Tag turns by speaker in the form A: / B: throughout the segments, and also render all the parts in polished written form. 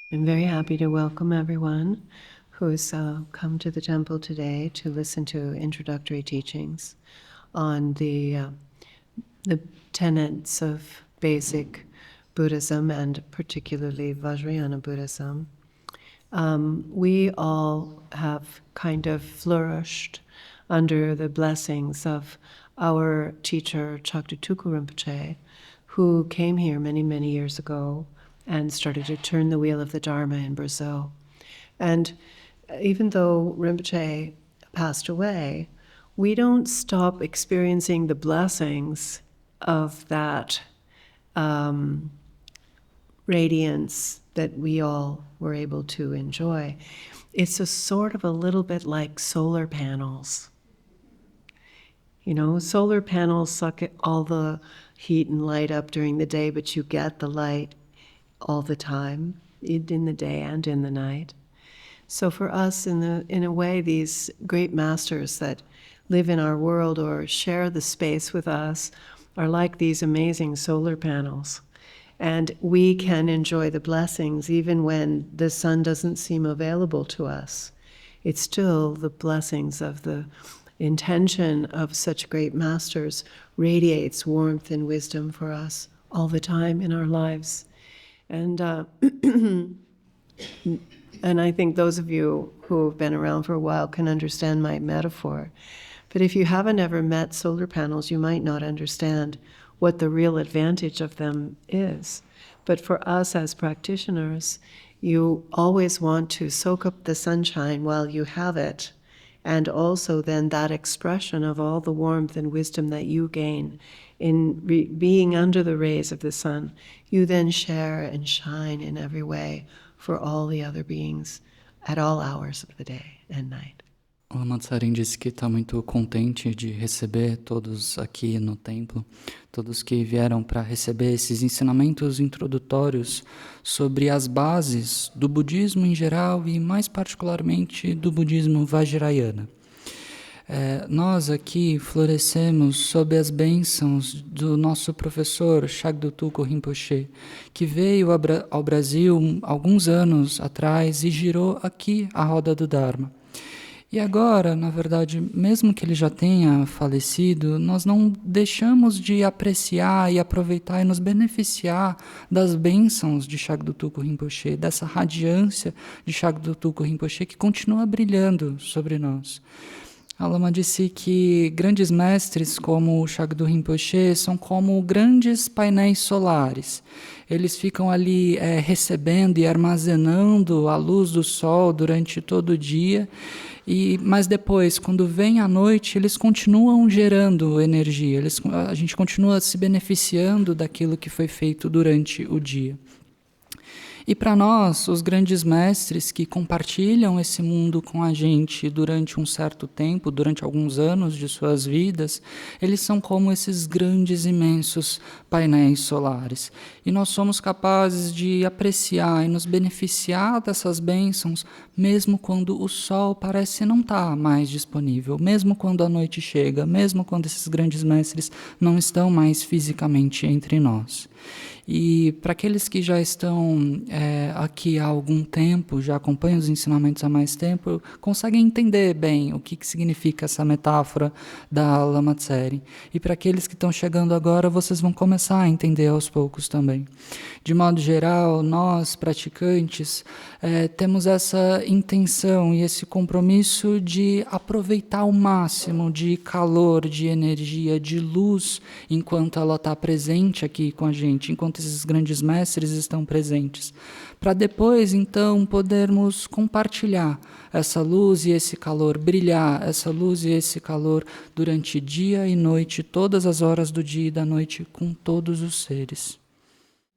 A: I'm very happy to welcome everyone who's come to the temple today to listen to introductory teachings on the tenets of basic Buddhism and particularly Vajrayana Buddhism. We all have kind of flourished under the blessings of our teacher Chaktutuku Rinpoche, who came here many, many years ago and started to turn the wheel of the Dharma in Brazil. And even though Rinpoche passed away, we don't stop experiencing the blessings of that radiance that we all were able to enjoy. It's a sort of a little bit like solar panels. You know, solar panels suck all the heat and light up during the day, but you get the light all the time, in the day and in the night. So for us, in a way, these great masters that live in our world or share the space with us are like these amazing solar panels. And we can enjoy the blessings even when the sun doesn't seem available to us. It's still the blessings of the intention of such great masters radiates warmth and wisdom for us all the time in our lives. And and I think those of you who have been around for a while can understand my metaphor. But if you haven't ever met solar panels, you might not understand what the real advantage of them is. But for us as practitioners, you always want to soak up the sunshine while you have it, and also then that expression of all the warmth and wisdom that you gain in being under the rays of the sun, you then share and shine in every way for all the other beings at all hours of the day and night.
B: O Lama Tsarin disse que está muito contente de receber todos aqui no templo, todos que vieram para receber esses ensinamentos introdutórios sobre as bases do budismo em geral e mais particularmente do budismo Vajrayana. Nós aqui florescemos sob as bênçãos do nosso professor Chagdotuko Rinpoche, que veio ao Brasil alguns anos atrás e girou aqui a roda do Dharma. E agora, na verdade, mesmo que ele já tenha falecido, nós não deixamos de apreciar e aproveitar e nos beneficiar das bênçãos de Chagdotuko Rinpoche, dessa radiância de Chagdotuko Rinpoche que continua brilhando sobre nós. A Lama disse que grandes mestres como o Chagdu Rinpoche são como grandes painéis solares. Eles ficam ali recebendo e armazenando a luz do sol durante todo o dia, mas depois, quando vem a noite, eles continuam gerando energia, a gente continua se beneficiando daquilo que foi feito durante o dia. E para nós, os grandes mestres que compartilham esse mundo com a gente durante um certo tempo, durante alguns anos de suas vidas, eles são como esses grandes, imensos painéis solares. E nós somos capazes de apreciar e nos beneficiar dessas bênçãos, mesmo quando o sol parece não estar mais disponível, mesmo quando a noite chega, mesmo quando esses grandes mestres não estão mais fisicamente entre nós. E para aqueles que já estão aqui há algum tempo, já acompanham os ensinamentos há mais tempo, conseguem entender bem o que significa essa metáfora da Lama Tsering. E para aqueles que estão chegando agora, vocês vão começar a entender aos poucos também. De modo geral, nós, praticantes, temos essa intenção e esse compromisso de aproveitar o máximo de calor, de energia, de luz, enquanto ela está presente aqui com a gente, enquanto esses grandes mestres estão presentes, para depois, então, podermos compartilhar essa luz e esse calor, brilhar essa luz e esse calor durante dia e noite, todas as horas do dia e da noite, com todos os seres.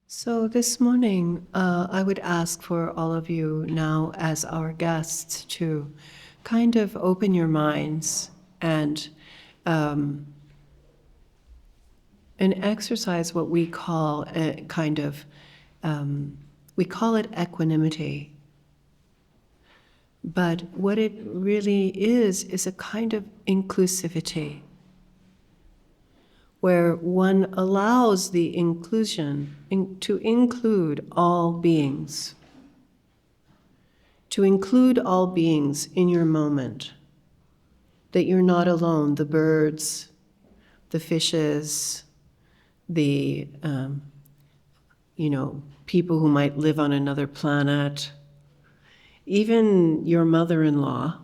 A: So this morning, I would ask for all of you now as our guests to kind of open your minds and exercise what we call a kind of, we call it equanimity. But what it really is a kind of inclusivity, where one allows the inclusion to include all beings. to include all beings in your moment, that you're not alone, the birds, the fishes, the, people who might live on another planet, even your mother-in-law.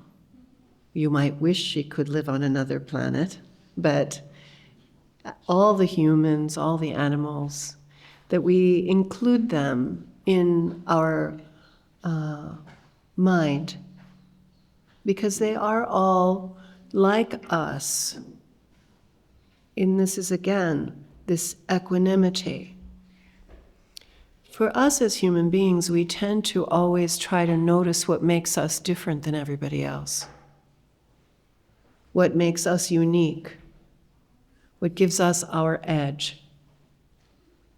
A: You might wish she could live on another planet, but all the humans, all the animals, that we include them in our mind, because they are all like us. And this is, again, this equanimity. For us as human beings, we tend to always try to notice what makes us different than everybody else, what makes us unique, what gives us our edge,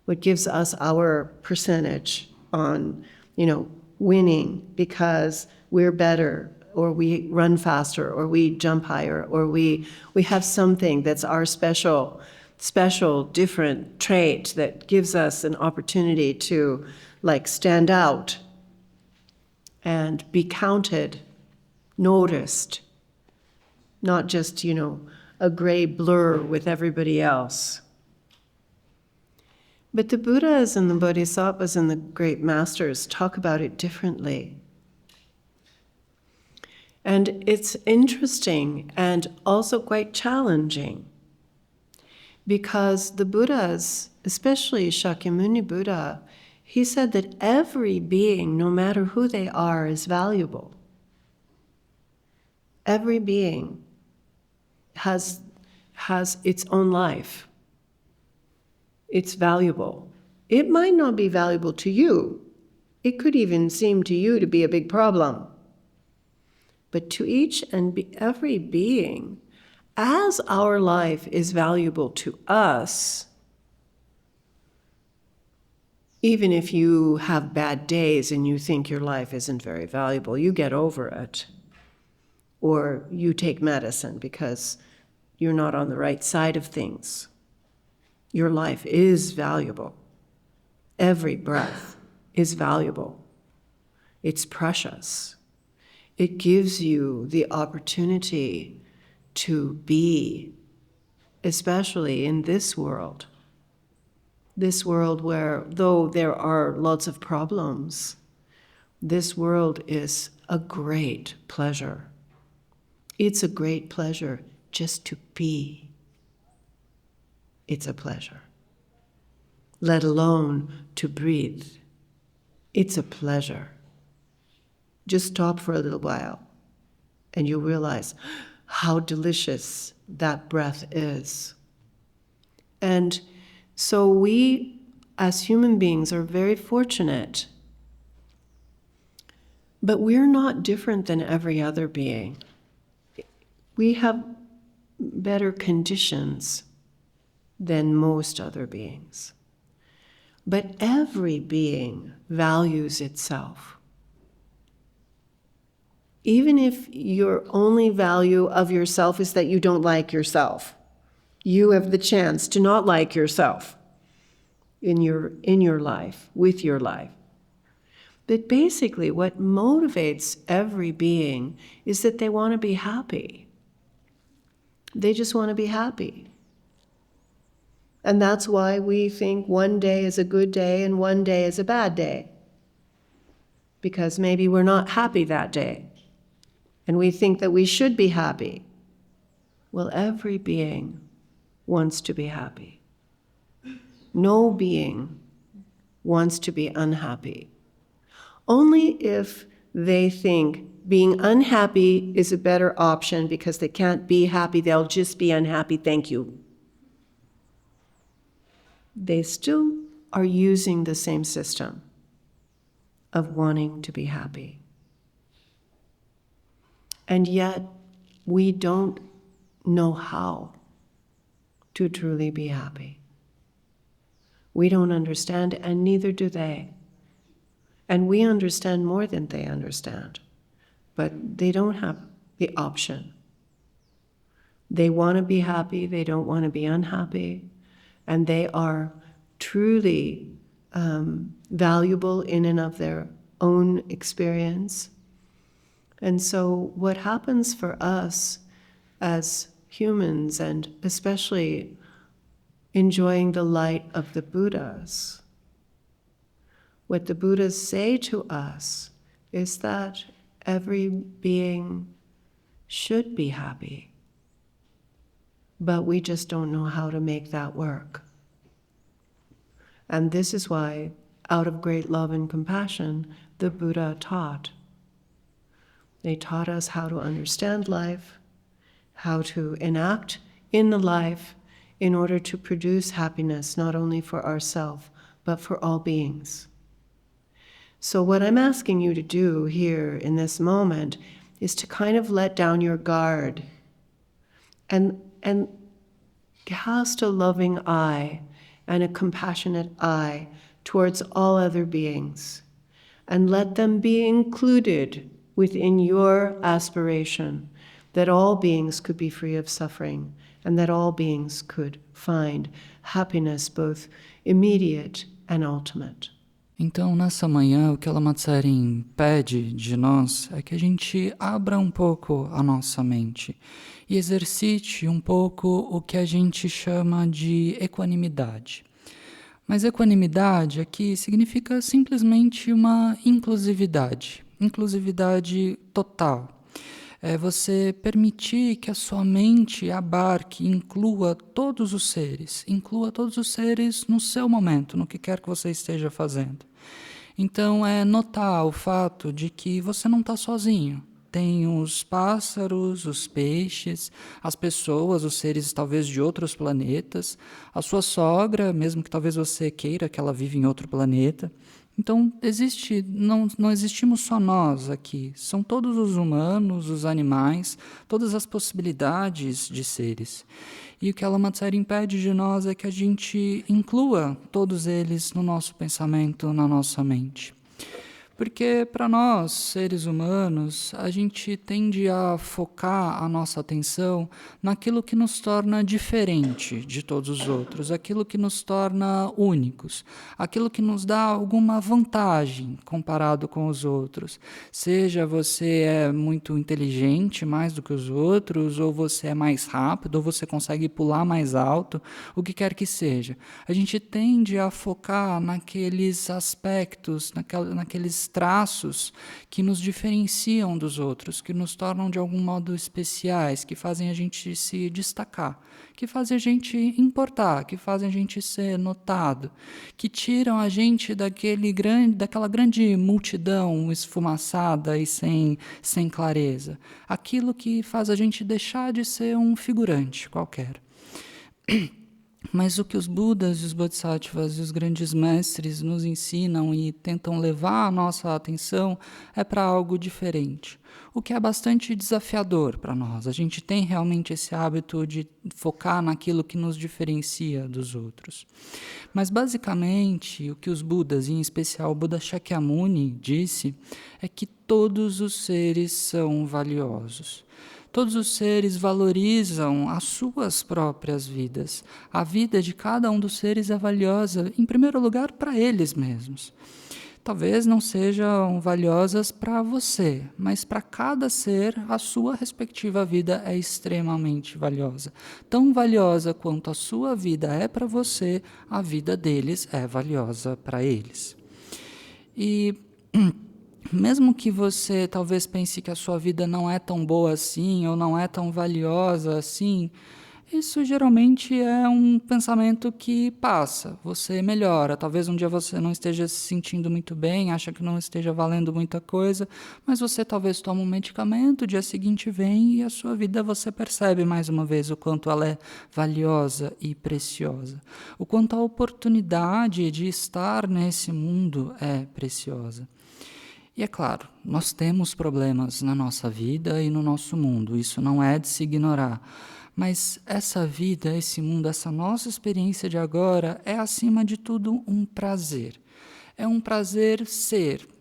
A: what gives us our percentage on, winning because we're better, or we run faster, or we jump higher, or we have something that's our special, different trait that gives us an opportunity to stand out and be counted, noticed, not just, a gray blur with everybody else. But the Buddhas and the Bodhisattvas and the great masters talk about it differently. And it's interesting and also quite challenging, because the Buddhas, especially Shakyamuni Buddha, he said that every being, no matter who they are, is valuable. Every being has its own life. It's valuable. It might not be valuable to you. It could even seem to you to be a big problem. But to each and every being, as our life is valuable to us, even if you have bad days and you think your life isn't very valuable, you get over it. Or you take medicine because you're not on the right side of things. Your life is valuable. Every breath is valuable. It's precious. It gives you the opportunity to be, especially in this world where, though there are lots of problems, this world is a great pleasure. It's a great pleasure just to be. It's a pleasure. Let alone to breathe. It's a pleasure. Just stop for a little while and you'll realize how delicious that breath is. And so we, as human beings, are very fortunate, but we're not different than every other being. We have better conditions than most other beings. But every being values itself. Even if your only value of yourself is that you don't like yourself, you have the chance to not like yourself in your life, with your life. But basically, what motivates every being is that they want to be happy. They just want to be happy. And that's why we think one day is a good day and one day is a bad day. Because maybe we're not happy that day. And we think that we should be happy. Well, every being wants to be happy. No being wants to be unhappy. Only if they think being unhappy is a better option because they can't be happy, they'll just be unhappy, thank you. They still are using the same system of wanting to be happy. And yet, we don't know how to truly be happy. We don't understand, and neither do they. And we understand more than they understand, but they don't have the option. They want to be happy, they don't want to be unhappy, and they are truly valuable in and of their own experience. And so, what happens for us as humans, and especially enjoying the light of the Buddhas, what the Buddhas say to us is that every being should be happy, but we just don't know how to make that work. And this is why, out of great love and compassion, the Buddha taught. They taught us how to understand life, how to enact in the life in order to produce happiness, not only for ourselves, but for all beings. So what I'm asking you to do here in this moment is to kind of let down your guard and cast a loving eye and a compassionate eye towards all other beings, and let them be included within your aspiration that all beings could be free of suffering and that all beings could find happiness, both immediate and ultimate.
B: Então, nessa manhã, o que a Lama Tsarin pede de nós é que a gente abra um pouco a nossa mente e exercite um pouco o que a gente chama de equanimidade. Mas equanimidade aqui significa simplesmente uma inclusividade total. É você permitir que a sua mente abarque, inclua todos os seres no seu momento, no que quer que você esteja fazendo. Então, é notar o fato de que você não está sozinho. Tem os pássaros, os peixes, as pessoas, os seres talvez de outros planetas, a sua sogra, mesmo que talvez você queira que ela viva em outro planeta. Então, não existimos só nós aqui, são todos os humanos, os animais, todas as possibilidades de seres. E o que a Lama Tsarin pede de nós é que a gente inclua todos eles no nosso pensamento, na nossa mente. Porque para nós, seres humanos, a gente tende a focar a nossa atenção naquilo que nos torna diferente de todos os outros, aquilo que nos torna únicos, aquilo que nos dá alguma vantagem comparado com os outros. Seja você é muito inteligente mais do que os outros, ou você é mais rápido, ou você consegue pular mais alto, o que quer que seja. A gente tende a focar naqueles aspectos, naqueles traços que nos diferenciam dos outros, que nos tornam de algum modo especiais, que fazem a gente se destacar, que fazem a gente importar, que fazem a gente ser notado, que tiram a gente daquela grande multidão esfumaçada e sem clareza. Aquilo que faz a gente deixar de ser um figurante qualquer. Mas o que os Budas, os Bodhisattvas e os grandes mestres nos ensinam e tentam levar a nossa atenção é para algo diferente, o que é bastante desafiador para nós. A gente tem realmente esse hábito de focar naquilo que nos diferencia dos outros. Mas basicamente o que os Budas, e em especial o Buda Shakyamuni, disse é que todos os seres são valiosos. Todos os seres valorizam as suas próprias vidas. A vida de cada um dos seres é valiosa, em primeiro lugar, para eles mesmos. Talvez não sejam valiosas para você, mas para cada ser, a sua respectiva vida é extremamente valiosa. Tão valiosa quanto a sua vida é para você, a vida deles é valiosa para eles. E mesmo que você talvez pense que a sua vida não é tão boa assim, ou não é tão valiosa assim, isso geralmente é um pensamento que passa, você melhora. Talvez um dia você não esteja se sentindo muito bem, acha que não esteja valendo muita coisa, mas você talvez toma um medicamento, o dia seguinte vem e a sua vida você percebe mais uma vez o quanto ela é valiosa e preciosa. O quanto a oportunidade de estar nesse mundo é preciosa. E é claro, nós temos problemas na nossa vida e no nosso mundo, isso não é de se ignorar. Mas essa vida, esse mundo, essa nossa experiência de agora é, acima de tudo, um prazer. É um prazer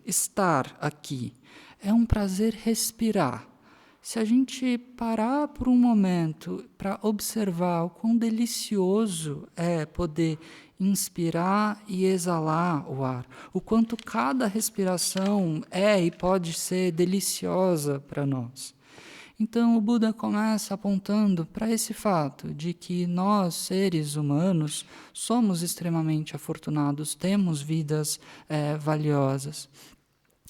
B: estar aqui. É um prazer respirar. Se a gente parar por um momento para observar o quão delicioso é poder inspirar e exalar o ar, o quanto cada respiração é e pode ser deliciosa para nós. Então o Buda começa apontando para esse fato de que nós, seres humanos, somos extremamente afortunados, temos vidas valiosas.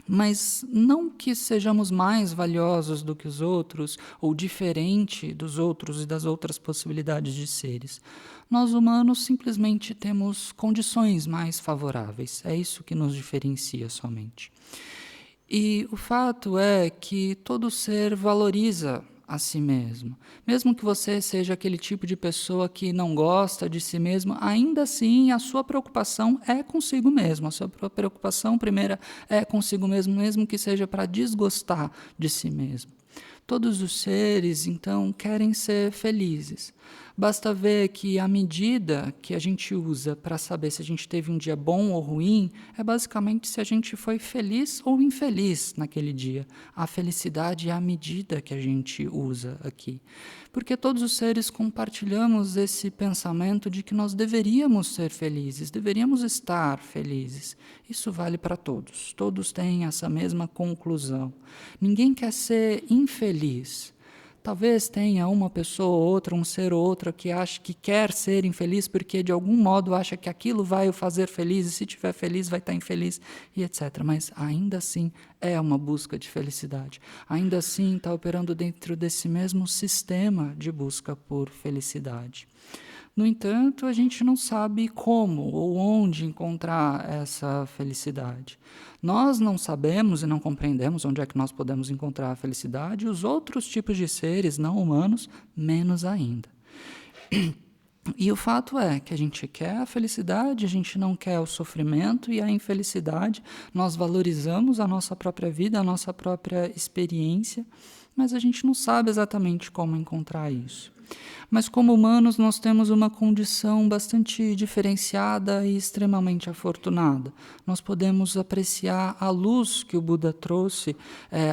B: Mas não que sejamos mais valiosos do que os outros ou diferente dos outros e das outras possibilidades de seres. Nós humanos simplesmente temos condições mais favoráveis. É isso que nos diferencia somente. E o fato é que todo ser valoriza a si mesmo. Mesmo que você seja aquele tipo de pessoa que não gosta de si mesmo, ainda assim a sua preocupação é consigo mesmo. A sua preocupação primeira é consigo mesmo, mesmo que seja para desgostar de si mesmo. Todos os seres, então, querem ser felizes. Basta ver que a medida que a gente usa para saber se a gente teve um dia bom ou ruim é basicamente se a gente foi feliz ou infeliz naquele dia. A felicidade é a medida que a gente usa aqui. Porque todos os seres compartilhamos esse pensamento de que nós deveríamos ser felizes, deveríamos estar felizes. Isso vale para todos. Todos têm essa mesma conclusão. Ninguém quer ser infeliz. Talvez tenha uma pessoa ou outra, um ser ou outra que acha que quer ser infeliz porque de algum modo acha que aquilo vai o fazer feliz e se estiver feliz vai estar infeliz e etc. Mas ainda assim é uma busca de felicidade. Ainda assim está operando dentro desse mesmo sistema de busca por felicidade. No entanto, a gente não sabe como ou onde encontrar essa felicidade. Nós não sabemos e não compreendemos onde é que nós podemos encontrar a felicidade, e os outros tipos de seres não humanos, menos ainda. E o fato é que a gente quer a felicidade, a gente não quer o sofrimento e a infelicidade. Nós valorizamos a nossa própria vida, a nossa própria experiência, mas a gente não sabe exatamente como encontrar isso. Mas como humanos nós temos uma condição bastante diferenciada e extremamente afortunada. Nós podemos apreciar a luz que o Buda trouxe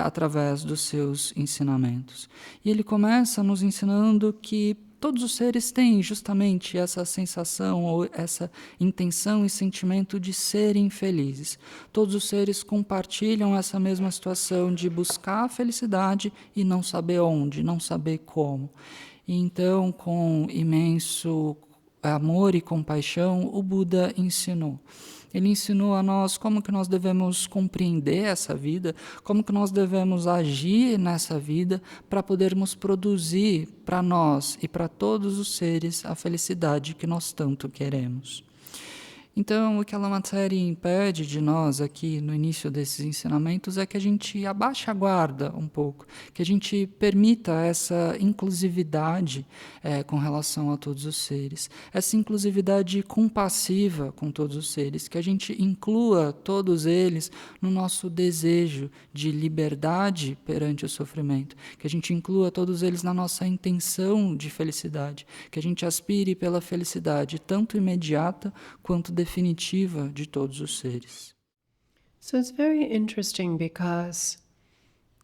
B: através dos seus ensinamentos. E ele começa nos ensinando que todos os seres têm justamente essa sensação ou essa intenção e sentimento de serem felizes. Todos os seres compartilham essa mesma situação de buscar a felicidade e não saber onde, não saber como. E então, com imenso amor e compaixão, o Buda ensinou. Ele ensinou a nós como que nós devemos compreender essa vida, como que nós devemos agir nessa vida para podermos produzir para nós e para todos os seres a felicidade que nós tanto queremos. Então, o que a Lamatseri impede de nós aqui no início desses ensinamentos é que a gente abaixe a guarda um pouco, que a gente permita essa inclusividade com relação a todos os seres, essa inclusividade compassiva com todos os seres, que a gente inclua todos eles no nosso desejo de liberdade perante o sofrimento, que a gente inclua todos eles na nossa intenção de felicidade, que a gente aspire pela felicidade tanto imediata quanto definitiva de todos os seres.
A: So it's very interesting because,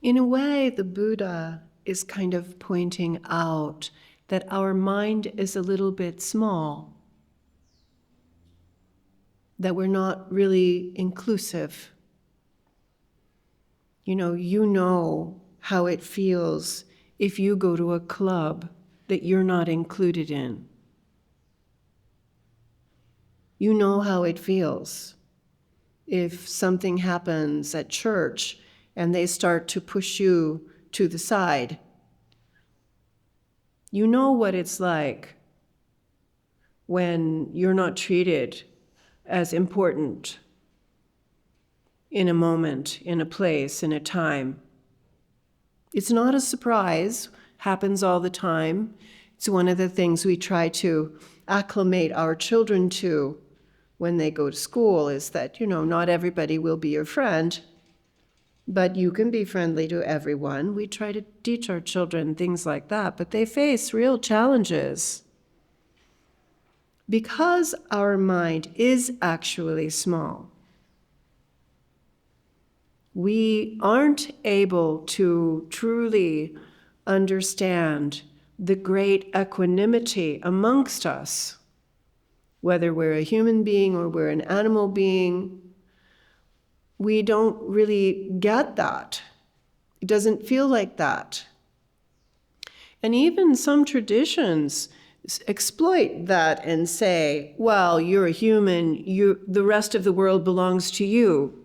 A: in a way, the Buddha is kind of pointing out that our mind is a little bit small, that we're not really inclusive. You know how it feels if you go to a club that you're not included in. You know how it feels if something happens at church and they start to push you to the side. You know what it's like when you're not treated as important in a moment, in a place, in a time. It's not a surprise, happens all the time. It's one of the things we try to acclimate our children to when they go to school, is that, not everybody will be your friend, but you can be friendly to everyone. We try to teach our children things like that, but they face real challenges. Because our mind is actually small, we aren't able to truly understand the great equanimity amongst us whether we're a human being or we're an animal being, we don't really get that. It doesn't feel like that. And even some traditions exploit that and say, well, you're a human, the rest of the world belongs to you.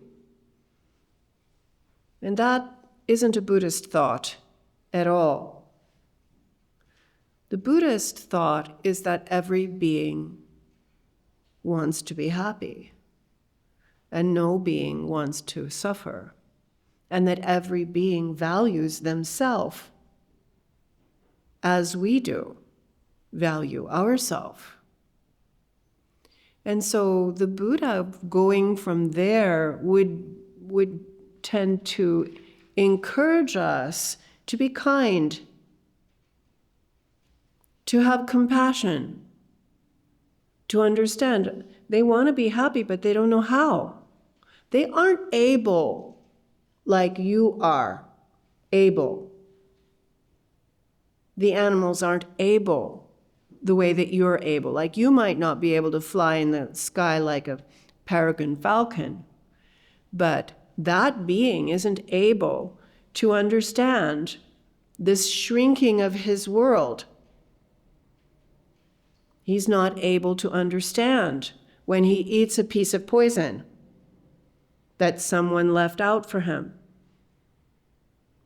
A: And that isn't a Buddhist thought at all. The Buddhist thought is that every being wants to be happy, and no being wants to suffer, and that every being values themselves as we do value ourselves. And so the Buddha, going from there, would tend to encourage us to be kind, to have compassion, to understand. They want to be happy, but they don't know how. They aren't able like you are able. The animals aren't able the way that you're able. Like you might not be able to fly in the sky like a peregrine falcon, but that being isn't able to understand this shrinking of his world. He's not able to understand when he eats a piece of poison that someone left out for him.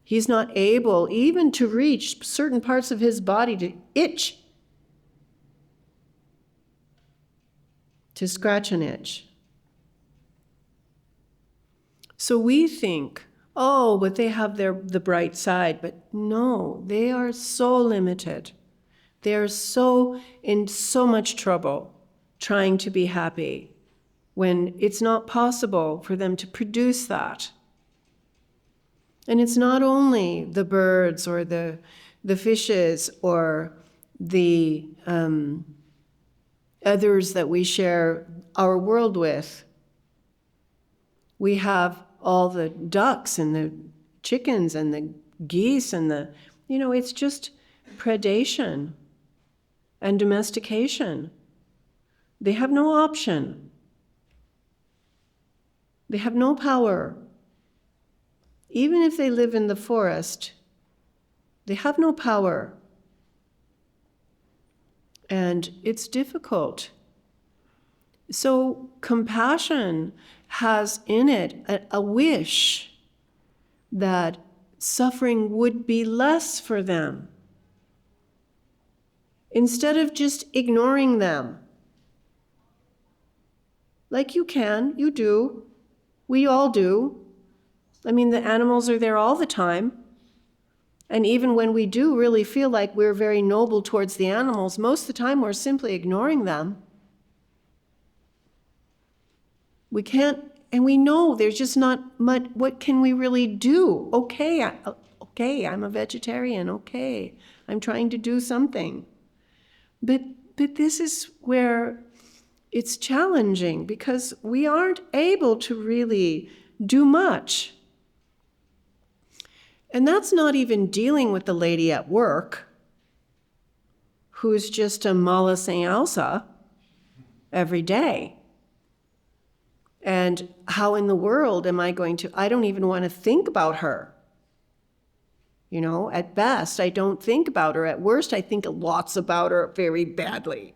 A: He's not able even to reach certain parts of his body to itch, to scratch an itch. So we think, oh, but they have the bright side. But no, they are so limited. They are in so much trouble trying to be happy when it's not possible for them to produce that. And it's not only the birds or the fishes or the others that we share our world with. We have all the ducks and the chickens and the geese and it's just predation and domestication. They have no option. They have no power. Even if they live in the forest, they have no power. And it's difficult. So compassion has in it a wish that suffering would be less for them. Instead of just ignoring them. Like you do, we all do. I mean, the animals are there all the time. And even when we do really feel like we're very noble towards the animals, most of the time we're simply ignoring them. We can't, and we know there's just not much, what can we really do? Okay, I'm a vegetarian, okay, I'm trying to do something. But this is where it's challenging because we aren't able to really do much. And that's not even dealing with the lady at work who's just a Mala St. Elsa every day. And how in the world am I I don't even want to think about her. At best, I don't think about her. At worst, I think lots about her very badly.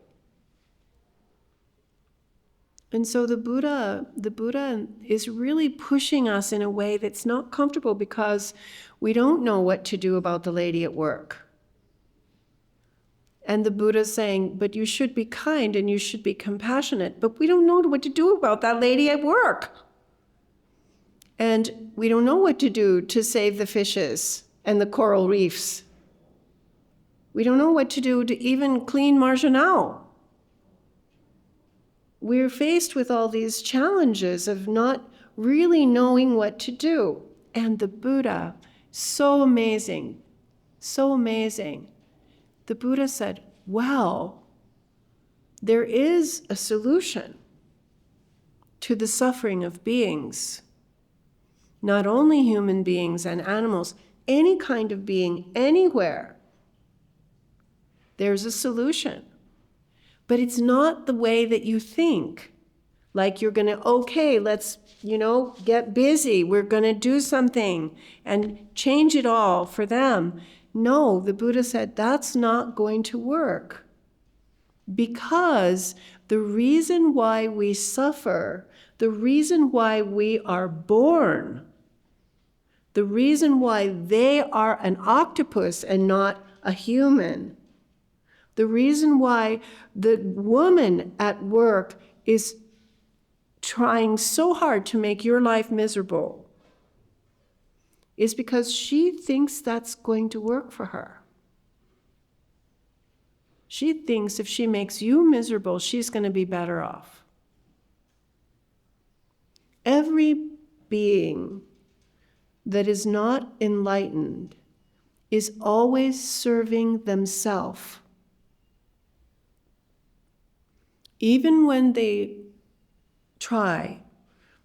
A: And so the Buddha is really pushing us in a way that's not comfortable because we don't know what to do about the lady at work. And the Buddha's saying, but you should be kind and you should be compassionate, but we don't know what to do about that lady at work. And we don't know what to do to save the fishes and the coral reefs. We don't know what to do to even clean Marginal. We're faced with all these challenges of not really knowing what to do. And the Buddha, so amazing, so amazing. The Buddha said, well, there is a solution to the suffering of beings. Not only human beings and animals, any kind of being, anywhere. There's a solution. But it's not the way that you think. Like you're going to, okay, let's, get busy. We're going to do something and change it all for them. No, the Buddha said that's not going to work. Because the reason why we suffer, the reason why we are born, the reason why they are an octopus and not a human, the reason why the woman at work is trying so hard to make your life miserable is because she thinks that's going to work for her. She thinks if she makes you miserable, she's going to be better off. Every being that is not enlightened is always serving themselves. Even when they try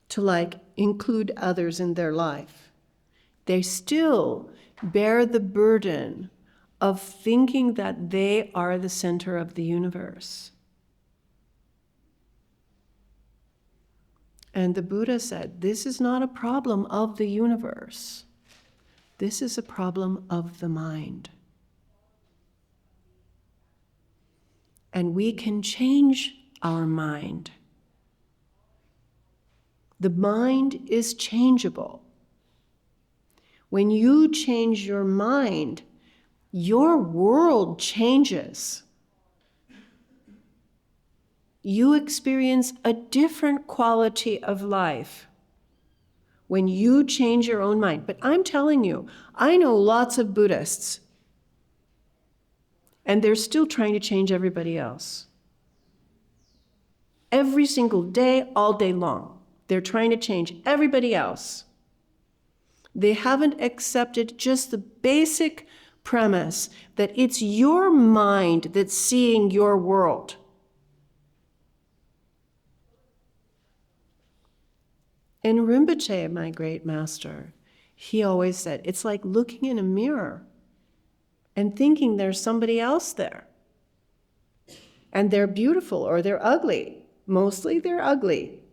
A: to include others in their life, they still bear the burden of thinking that they are the center of the universe. And the Buddha said, this is not a problem of the universe. This is a problem of the mind. And we can change our mind. The mind is changeable. When you change your mind, your world changes. You experience a different quality of life when you change your own mind. But I'm telling you, I know lots of Buddhists, and they're still trying to change everybody else. Every single day, all day long, they're trying to change everybody else. They haven't accepted just the basic premise that it's your mind that's seeing your world. And Rinpoche, my great master, he always said, it's like looking in a mirror and thinking there's somebody else there. And they're beautiful or they're ugly. Mostly they're ugly.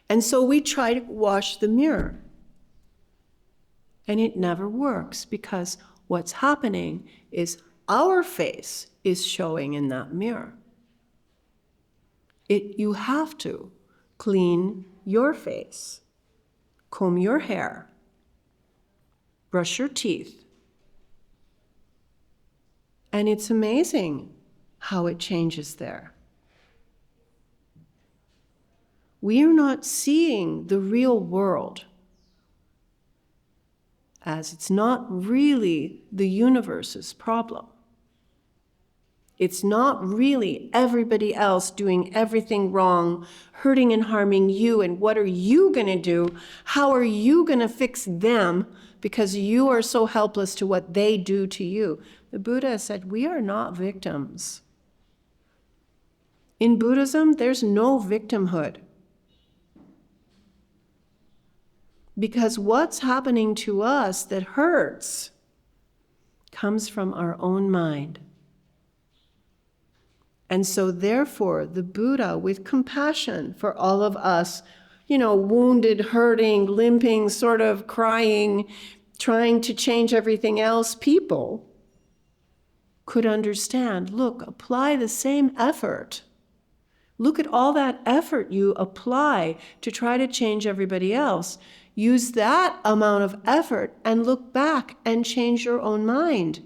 A: And so we try to wash the mirror. And it never works because what's happening is our face is showing in that mirror. You have to clean your face, comb your hair, brush your teeth. And it's amazing how it changes there. We are not seeing the real world, as it's not really the universe's problem. It's not really everybody else doing everything wrong, hurting and harming you, and what are you going to do? How are you going to fix them because you are so helpless to what they do to you? The Buddha said, we are not victims. In Buddhism, there's no victimhood. Because what's happening to us that hurts comes from our own mind. And so therefore, the Buddha, with compassion for all of us, wounded, hurting, limping, sort of crying, trying to change everything else, people could understand, look, apply the same effort. Look at all that effort you apply to try to change everybody else. Use that amount of effort and look back and change your own mind.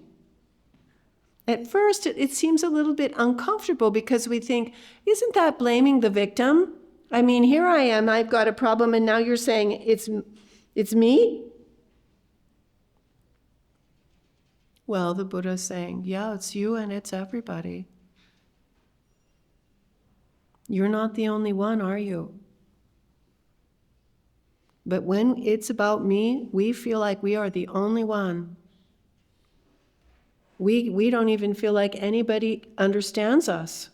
A: At first, it seems a little bit uncomfortable because we think, isn't that blaming the victim? I mean, here I am, I've got a problem, and now you're saying it's me? Well, the Buddha's saying, yeah, it's you and it's everybody. You're not the only one, are you? But when it's about me, we feel like we are the only one. We don't even feel like anybody understands us.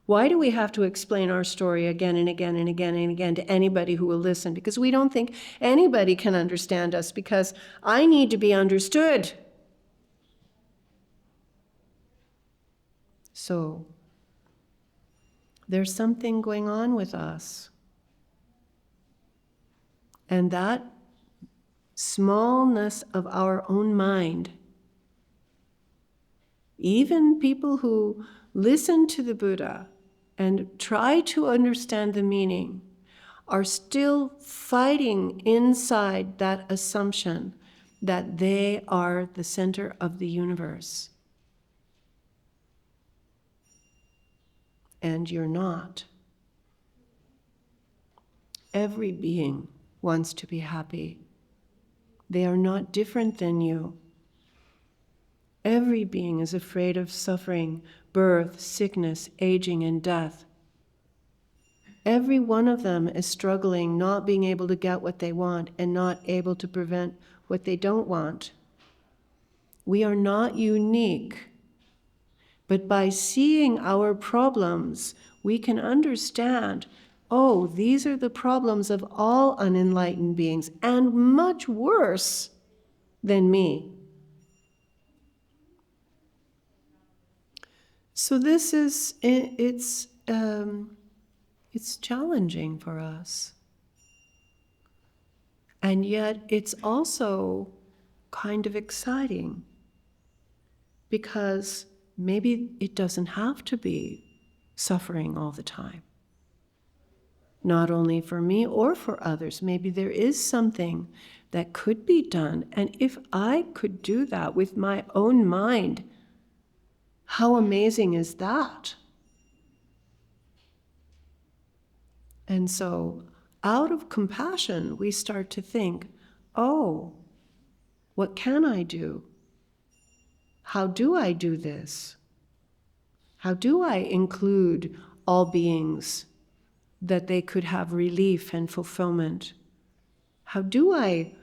A: Why do we have to explain our story again and again and again and again to anybody who will listen? Because we don't think anybody can understand us, because I need to be understood. So, there's something going on with us. And that smallness of our own mind, even people who listen to the Buddha and try to understand the meaning, are still fighting inside that assumption that they are the center of the universe. And you're not. Every being wants to be happy. They are not different than you. Every being is afraid of suffering, birth, sickness, aging, and death. Every one of them is struggling, not being able to get what they want and not able to prevent what they don't want. We are not unique, but by seeing our problems, we can understand, oh, these are the problems of all unenlightened beings, and much worse than me. So this is, it's challenging for us. And yet it's also kind of exciting, because maybe it doesn't have to be suffering all the time. Not only for me or for others. Maybe there is something that could be done. And if I could do that with my own mind, how amazing is that? And so, out of compassion, we start to think, oh, what can I do? How do I do this? How do I include all beings that they could have relief and fulfillment? How do I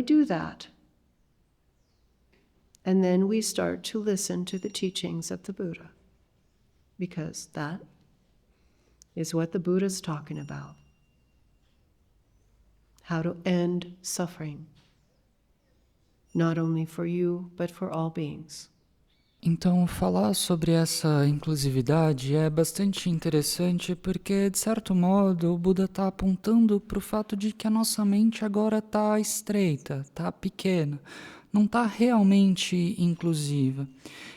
A: do that? And then we start to listen to the teachings of the Buddha, because that is what the Buddha's talking about. How to end suffering, not only for you, but for all beings.
B: Então, falar sobre essa inclusividade é bastante interessante porque, de certo modo, o Buda está apontando para o fato de que a nossa mente agora está estreita, está pequena, não está realmente inclusiva.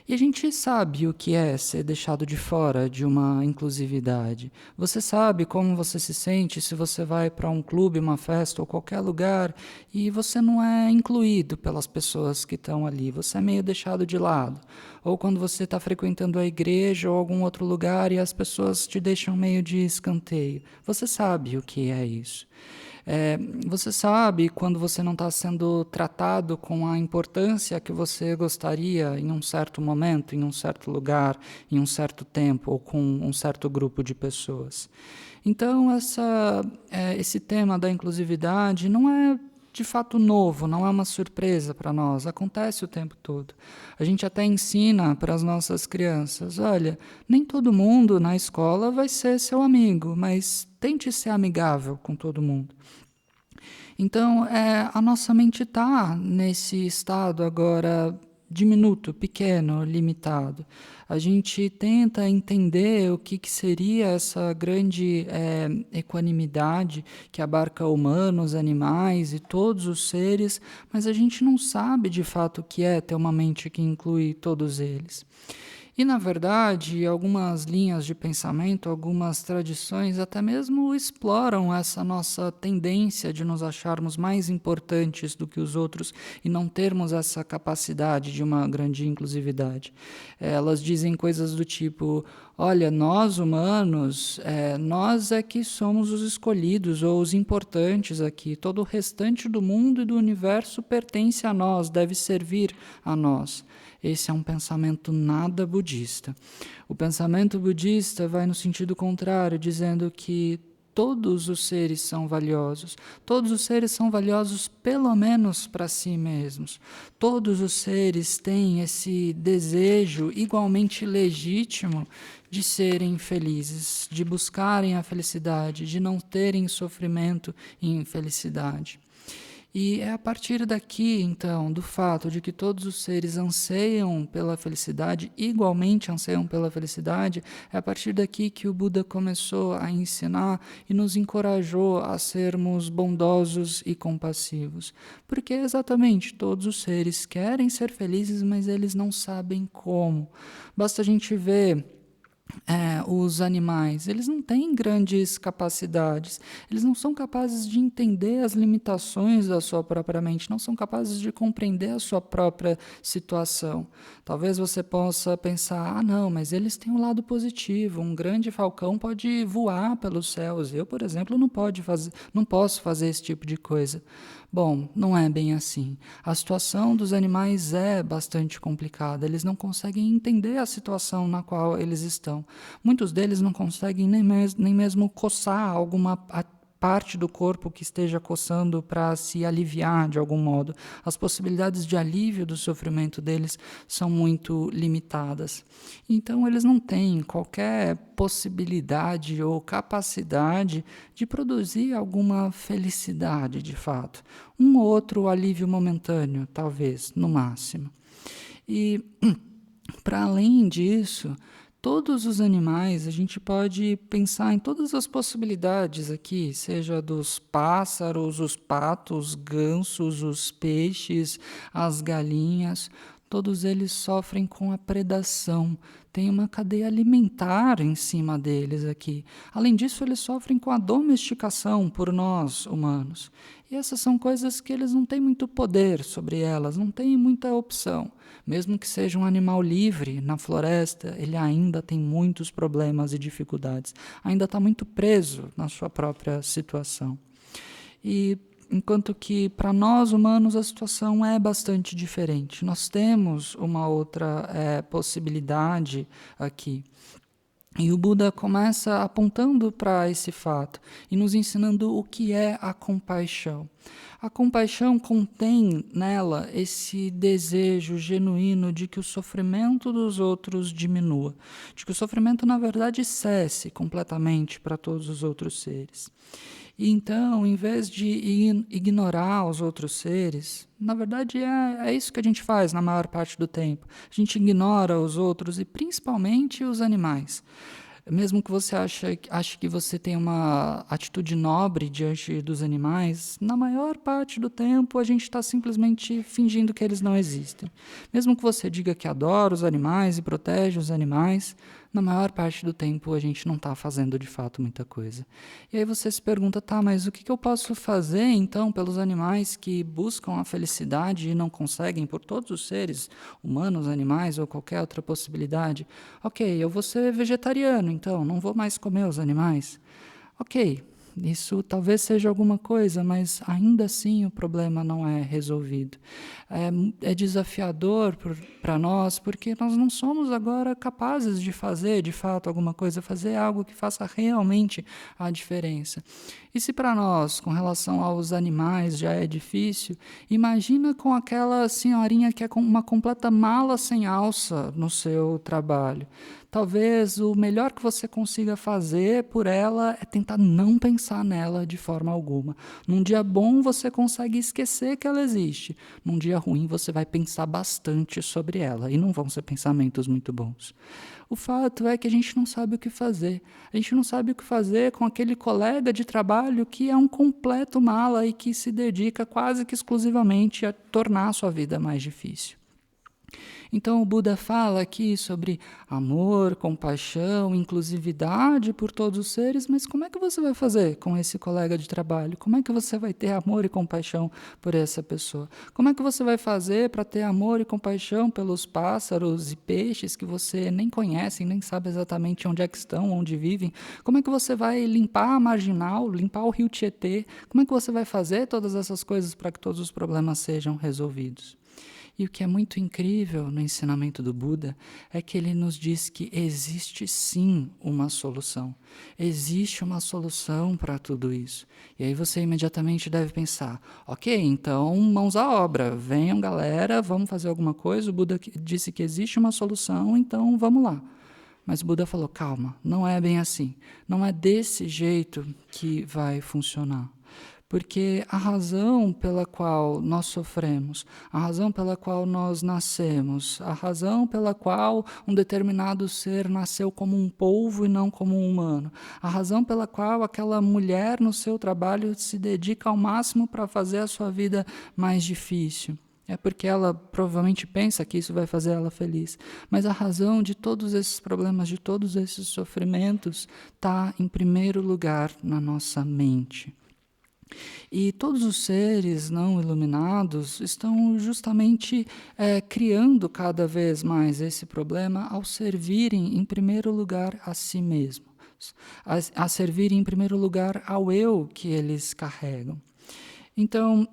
B: E a gente sabe o que é ser deixado de fora de uma inclusividade. Você sabe como você se sente se você vai para um clube, uma festa ou qualquer lugar e você não é incluído pelas pessoas que estão ali, você é meio deixado de lado. Ou quando você está frequentando a igreja ou algum outro lugar e as pessoas te deixam meio de escanteio. Você sabe o que é isso. Você sabe quando você não está sendo tratado com a importância que você gostaria em um certo momento, em um certo lugar, em um certo tempo ou com um certo grupo de pessoas. Então, esse tema da inclusividade não é de fato novo, não é uma surpresa para nós, acontece o tempo todo. A gente até ensina para as nossas crianças, olha, nem todo mundo na escola vai ser seu amigo, mas tente ser amigável com todo mundo. Então, a nossa mente está nesse estado agora diminuto, pequeno, limitado. A gente tenta entender o que seria essa grande equanimidade que abarca humanos, animais e todos os seres, mas a gente não sabe de fato o que é ter uma mente que inclui todos eles. E, na verdade, algumas linhas de pensamento, algumas tradições até mesmo exploram essa nossa tendência de nos acharmos mais importantes do que os outros e não termos essa capacidade de uma grande inclusividade. Elas dizem coisas do tipo, olha, nós humanos, nós é que somos os escolhidos ou os importantes aqui, todo o restante do mundo e do universo pertence a nós, deve servir a nós. Esse é um pensamento nada budista. O pensamento budista vai no sentido contrário, dizendo que todos os seres são valiosos. Todos os seres são valiosos pelo menos para si mesmos. Todos os seres têm esse desejo igualmente legítimo de serem felizes, de buscarem a felicidade, de não terem sofrimento e infelicidade. E é a partir daqui, então, do fato de que todos os seres anseiam pela felicidade, igualmente anseiam pela felicidade, é a partir daqui que o Buda começou a ensinar e nos encorajou a sermos bondosos e compassivos. Porque exatamente todos os seres querem ser felizes, mas eles não sabem como. Basta a gente ver os animais, eles não têm grandes capacidades, eles não são capazes de entender as limitações da sua própria mente, não são capazes de compreender a sua própria situação. Talvez você possa pensar, não, mas eles têm um lado positivo, um grande falcão pode voar pelos céus, eu, por exemplo, não posso fazer esse tipo de coisa. Bom, não é bem assim. A situação dos animais é bastante complicada. Eles não conseguem entender a situação na qual eles estão. Muitos deles não conseguem nem mesmo coçar alguma parte do corpo que esteja coçando para se aliviar de algum modo. As possibilidades de alívio do sofrimento deles são muito limitadas. Então, eles não têm qualquer possibilidade ou capacidade de produzir alguma felicidade de fato. Um ou outro alívio momentâneo, talvez, no máximo. E, para além disso, todos os animais, a gente pode pensar em todas as possibilidades aqui, seja dos pássaros, os patos, gansos, os peixes, as galinhas, todos eles sofrem com a predação. Tem uma cadeia alimentar em cima deles aqui. Além disso, eles sofrem com a domesticação por nós, humanos. E essas são coisas que eles não têm muito poder sobre elas, não têm muita opção. Mesmo que seja um animal livre na floresta, ele ainda tem muitos problemas e dificuldades. Ainda está muito preso na sua própria situação. E enquanto que para nós humanos a situação é bastante diferente. Nós temos uma outra possibilidade aqui. E o Buda começa apontando para esse fato e nos ensinando o que é a compaixão. A compaixão contém nela esse desejo genuíno de que o sofrimento dos outros diminua, de que o sofrimento, na verdade, cesse completamente para todos os outros seres. E então, em vez de ignorar os outros seres, na verdade é isso que a gente faz na maior parte do tempo. A gente ignora os outros e principalmente os animais. Mesmo que você ache que você tem uma atitude nobre diante dos animais, na maior parte do tempo a gente está simplesmente fingindo que eles não existem. Mesmo que você diga que adora os animais e protege os animais, na maior parte do tempo a gente não está fazendo de fato muita coisa. E aí você se pergunta, tá, mas o que eu posso fazer então pelos animais que buscam a felicidade e não conseguem, por todos os seres, humanos, animais ou qualquer outra possibilidade? Ok, eu vou ser vegetariano, então não vou mais comer os animais. Ok, isso talvez seja alguma coisa, mas ainda assim o problema não é resolvido. É desafiador para nós, porque nós não somos agora capazes de fazer, de fato, alguma coisa, fazer algo que faça realmente a diferença. E se para nós, com relação aos animais, já é difícil, imagina com aquela senhorinha que é com uma completa mala sem alça no seu trabalho. Talvez o melhor que você consiga fazer por ela é tentar não pensar nela de forma alguma. Num dia bom, você consegue esquecer que ela existe. Num dia ruim, você vai pensar bastante sobre ela, e não vão ser pensamentos muito bons. O fato é que a gente não sabe o que fazer. A gente não sabe o que fazer com aquele colega de trabalho que é um completo mala e que se dedica quase que exclusivamente a tornar a sua vida mais difícil. Então o Buda fala aqui sobre amor, compaixão, inclusividade por todos os seres, mas como é que você vai fazer com esse colega de trabalho? Como é que você vai ter amor e compaixão por essa pessoa? Como é que você vai fazer para ter amor e compaixão pelos pássaros e peixes que você nem conhece, nem sabe exatamente onde é que estão, onde vivem? Como é que você vai limpar a marginal, limpar o rio Tietê? Como é que você vai fazer todas essas coisas para que todos os problemas sejam resolvidos? E o que é muito incrível no ensinamento do Buda é que ele nos diz que existe sim uma solução. Existe uma solução para tudo isso. E aí você imediatamente deve pensar, ok, então mãos à obra, venham galera, vamos fazer alguma coisa, o Buda disse que existe uma solução, então vamos lá. Mas o Buda falou, calma, não é bem assim. Não é desse jeito que vai funcionar. Porque a razão pela qual nós sofremos, a razão pela qual nós nascemos, a razão pela qual um determinado ser nasceu como um polvo e não como um humano, a razão pela qual aquela mulher no seu trabalho se dedica ao máximo para fazer a sua vida mais difícil, é porque ela provavelmente pensa que isso vai fazer ela feliz. Mas a razão de todos esses problemas, de todos esses sofrimentos, está em primeiro lugar na nossa mente. E todos os seres não iluminados estão justamente criando cada vez mais esse problema ao servirem em primeiro lugar a si mesmos, a servirem em primeiro lugar ao eu que eles carregam. Então,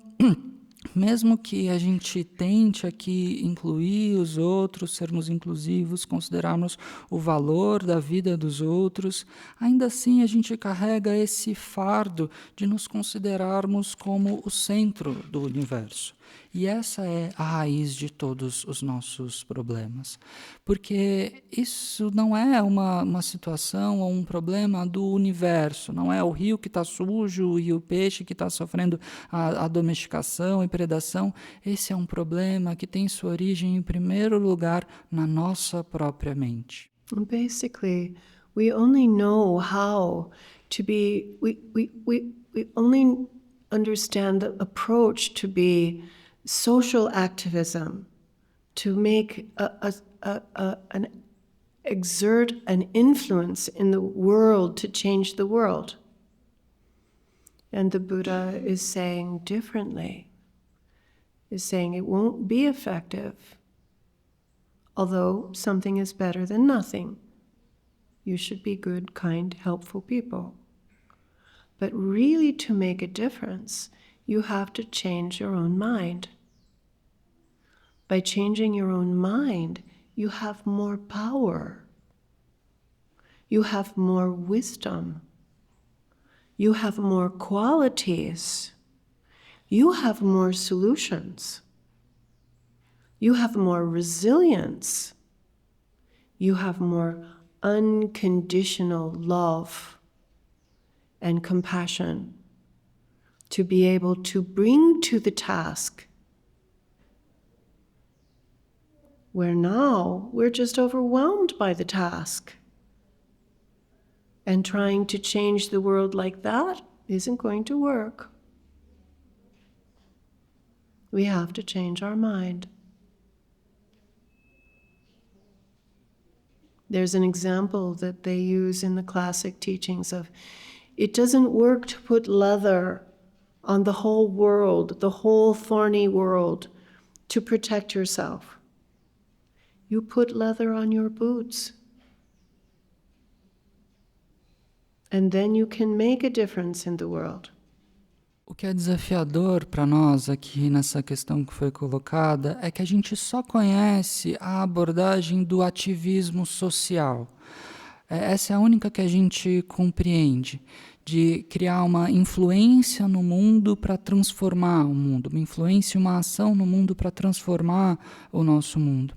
B: mesmo que a gente tente aqui incluir os outros, sermos inclusivos, considerarmos o valor da vida dos outros, ainda assim a gente carrega esse fardo de nos considerarmos como o centro do universo. E essa é a raiz de todos os nossos problemas. Porque isso não é uma situação ou um problema do universo, não é o rio que está sujo e o peixe que está sofrendo a domesticação e predação. Esse é um problema que tem sua origem, em primeiro lugar, na nossa própria mente.
A: Basically, we only know how to be, we only understand the approach to be social activism, to make exert an influence in the world to change the world. And the Buddha is saying differently, is saying it won't be effective, although something is better than nothing. You should be good, kind, helpful people. But really to make a difference, you have to change your own mind. By changing your own mind, you have more power. You have more wisdom. You have more qualities. You have more solutions. You have more resilience. You have more unconditional love and compassion to be able to bring to the task, where now we're just overwhelmed by the task. And trying to change the world like that isn't going to work. We have to change our mind. There's an example that they use in the classic teachings of, it doesn't work to put leather on the whole world, the whole thorny world, to protect yourself. You put leather on your boots. And then you can make a difference in the world.
B: O que é desafiador para nós aqui nessa questão que foi colocada é que a gente só conhece a abordagem do ativismo social. Essa é a única que a gente compreende, de criar uma influência no mundo para transformar o mundo, uma influência e uma ação no mundo para transformar o nosso mundo.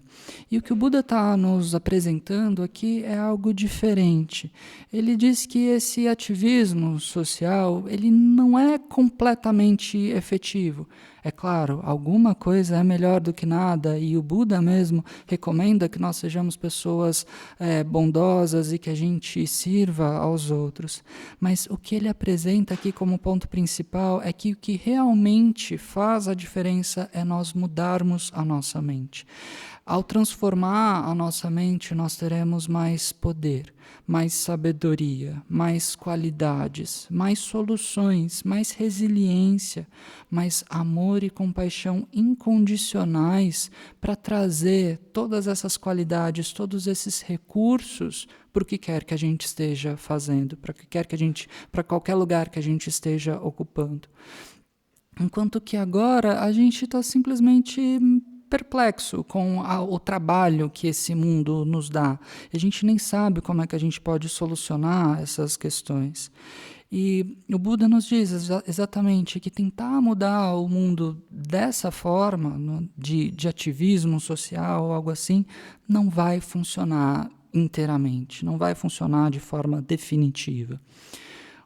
B: E o que o Buda está nos apresentando aqui é algo diferente. Ele diz que esse ativismo social, ele não é completamente efetivo. É claro, alguma coisa é melhor do que nada, e o Buda mesmo recomenda que nós sejamos pessoas bondosas e que a gente sirva aos outros. Mas o que ele apresenta aqui como ponto principal é que o que realmente faz a diferença é nós mudarmos a nossa mente. Ao transformar a nossa mente, nós teremos mais poder, mais sabedoria, mais qualidades, mais soluções, mais resiliência, mais amor e compaixão incondicionais para trazer todas essas qualidades, todos esses recursos para o que quer que a gente esteja fazendo, para qualquer lugar que a gente esteja ocupando. Enquanto que agora a gente está simplesmente perplexo com o trabalho que esse mundo nos dá. A gente nem sabe como é que a gente pode solucionar essas questões. E o Buda nos diz exatamente que tentar mudar o mundo dessa forma, de ativismo social ou algo assim, não vai funcionar. inteiramente, não vai funcionar de forma definitiva.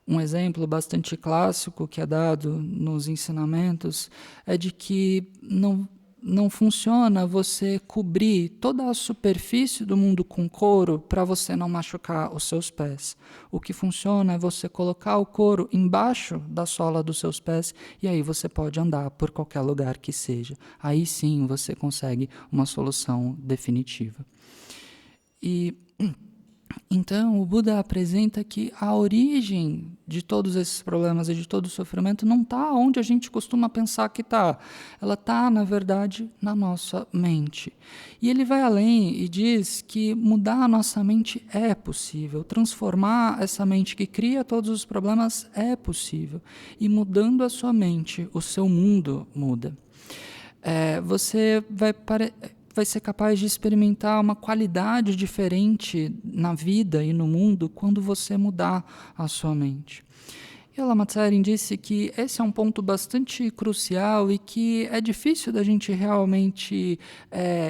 B: Um exemplo bastante clássico que é dado nos ensinamentos é de que não funciona você cobrir toda a superfície do mundo com couro para você não machucar os seus pés. O que funciona é você colocar o couro embaixo da sola dos seus pés e aí você pode andar por qualquer lugar que seja. Aí sim você consegue uma solução definitiva. E então, o Buda apresenta que a origem de todos esses problemas e de todo o sofrimento não está onde a gente costuma pensar que está. Ela está, na verdade, na nossa mente. E ele vai além e diz que mudar a nossa mente é possível. Transformar essa mente que cria todos os problemas é possível. E mudando a sua mente, o seu mundo muda. Você vai ser capaz de experimentar uma qualidade diferente na vida e no mundo quando você mudar a sua mente. E a Lama Tsarin disse que esse é um ponto bastante crucial e que é difícil da gente realmente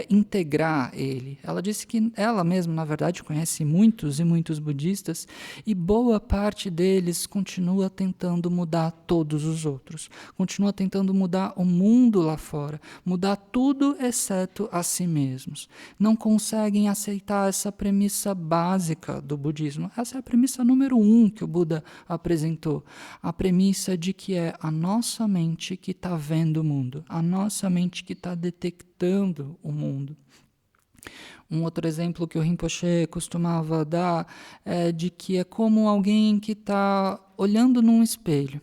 B: integrar ele. Ela disse que ela mesma, na verdade, conhece muitos e muitos budistas e boa parte deles continua tentando mudar todos os outros, continua tentando mudar o mundo lá fora, mudar tudo exceto a si mesmos. Não conseguem aceitar essa premissa básica do budismo. Essa é a premissa número 1 que o Buda apresentou. A premissa de que é a nossa mente que está vendo o mundo, a nossa mente que está detectando o mundo. Um outro exemplo que o Rinpoche costumava dar é de que é como alguém que está olhando num espelho.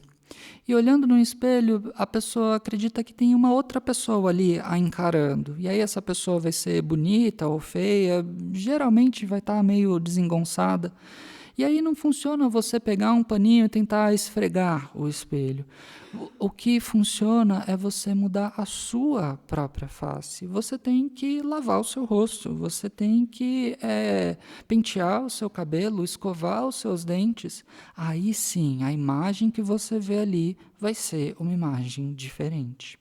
B: E olhando no espelho, a pessoa acredita que tem uma outra pessoa ali a encarando. E aí essa pessoa vai ser bonita ou feia, geralmente vai estar meio desengonçada. E aí não funciona você pegar um paninho e tentar esfregar o espelho. O que funciona é você mudar a sua própria face. Você tem que lavar o seu rosto, você tem que pentear o seu cabelo, escovar os seus dentes. Aí sim, a imagem que você vê ali vai ser uma imagem diferente.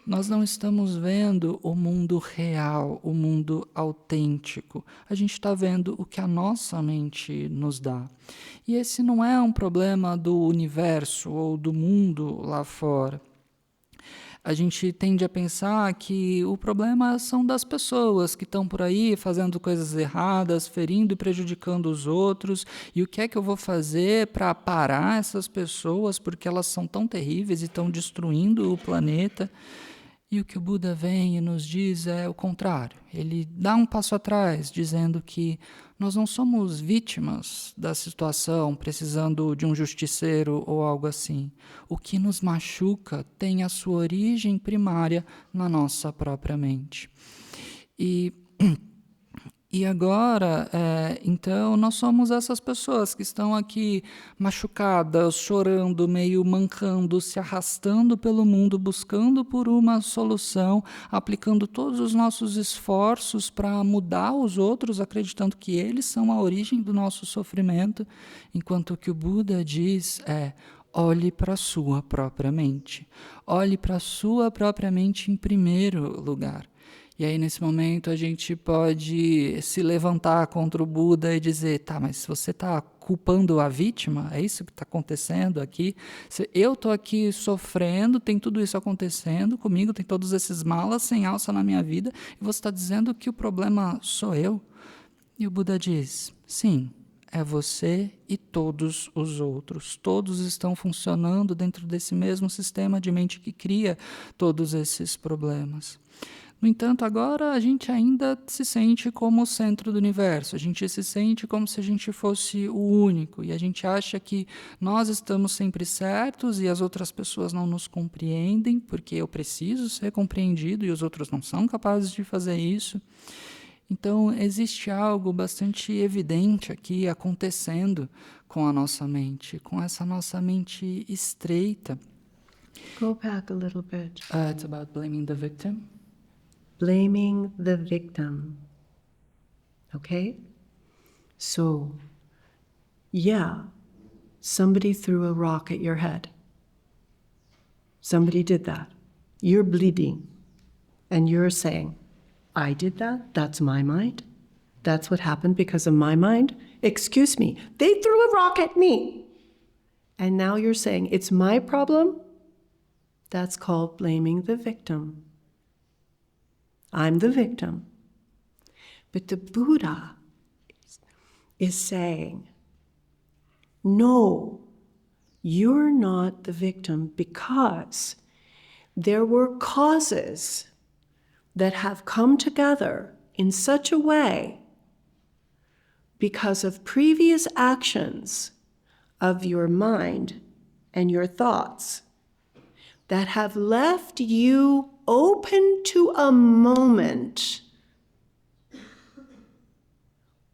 B: Nós não estamos vendo o mundo real, o mundo autêntico. A gente está vendo o que a nossa mente nos dá. E esse não é um problema do universo ou do mundo lá fora. A gente tende a pensar que o problema são das pessoas que estão por aí fazendo coisas erradas, ferindo e prejudicando os outros. E o que é que eu vou fazer para parar essas pessoas porque elas são tão terríveis e estão destruindo o planeta? E o que o Buda vem e nos diz é o contrário. Ele dá um passo atrás, dizendo que nós não somos vítimas da situação, precisando de um justiceiro ou algo assim. O que nos machuca tem a sua origem primária na nossa própria mente. E agora, então, nós somos essas pessoas que estão aqui machucadas, chorando, meio mancando, se arrastando pelo mundo, buscando por uma solução, aplicando todos os nossos esforços para mudar os outros, acreditando que eles são a origem do nosso sofrimento, enquanto o que o Buda diz é: olhe para a sua própria mente. Olhe para a sua própria mente em primeiro lugar. E aí, nesse momento, a gente pode se levantar contra o Buda e dizer: tá, mas se você está culpando a vítima, é isso que está acontecendo aqui? Eu estou aqui sofrendo, tem tudo isso acontecendo comigo, tem todos esses malas sem alça na minha vida, e você está dizendo que o problema sou eu? E o Buda diz: sim, é você e todos os outros. Todos estão funcionando dentro desse mesmo sistema de mente que cria todos esses problemas. No entanto, agora a gente ainda se sente como o centro do universo, a gente se sente como se a gente fosse o único, e a gente acha que nós estamos sempre certos e as outras pessoas não nos compreendem, porque eu preciso ser compreendido e os outros não são capazes de fazer isso. Então, existe algo bastante evidente aqui acontecendo com a nossa mente, com essa nossa mente estreita.
A: Go back a little bit.
B: It's about blaming the victim.
A: Blaming the victim. Okay? So, yeah, somebody threw a rock at your head. Somebody did that. You're bleeding. And you're saying, I did that? That's my mind? That's what happened because of my mind? Excuse me, they threw a rock at me. And now you're saying it's my problem? That's called blaming the victim. I'm the victim. But the Buddha is saying, no, you're not the victim because there were causes that have come together in such a way because of previous actions of your mind and your thoughts that have left you open to a moment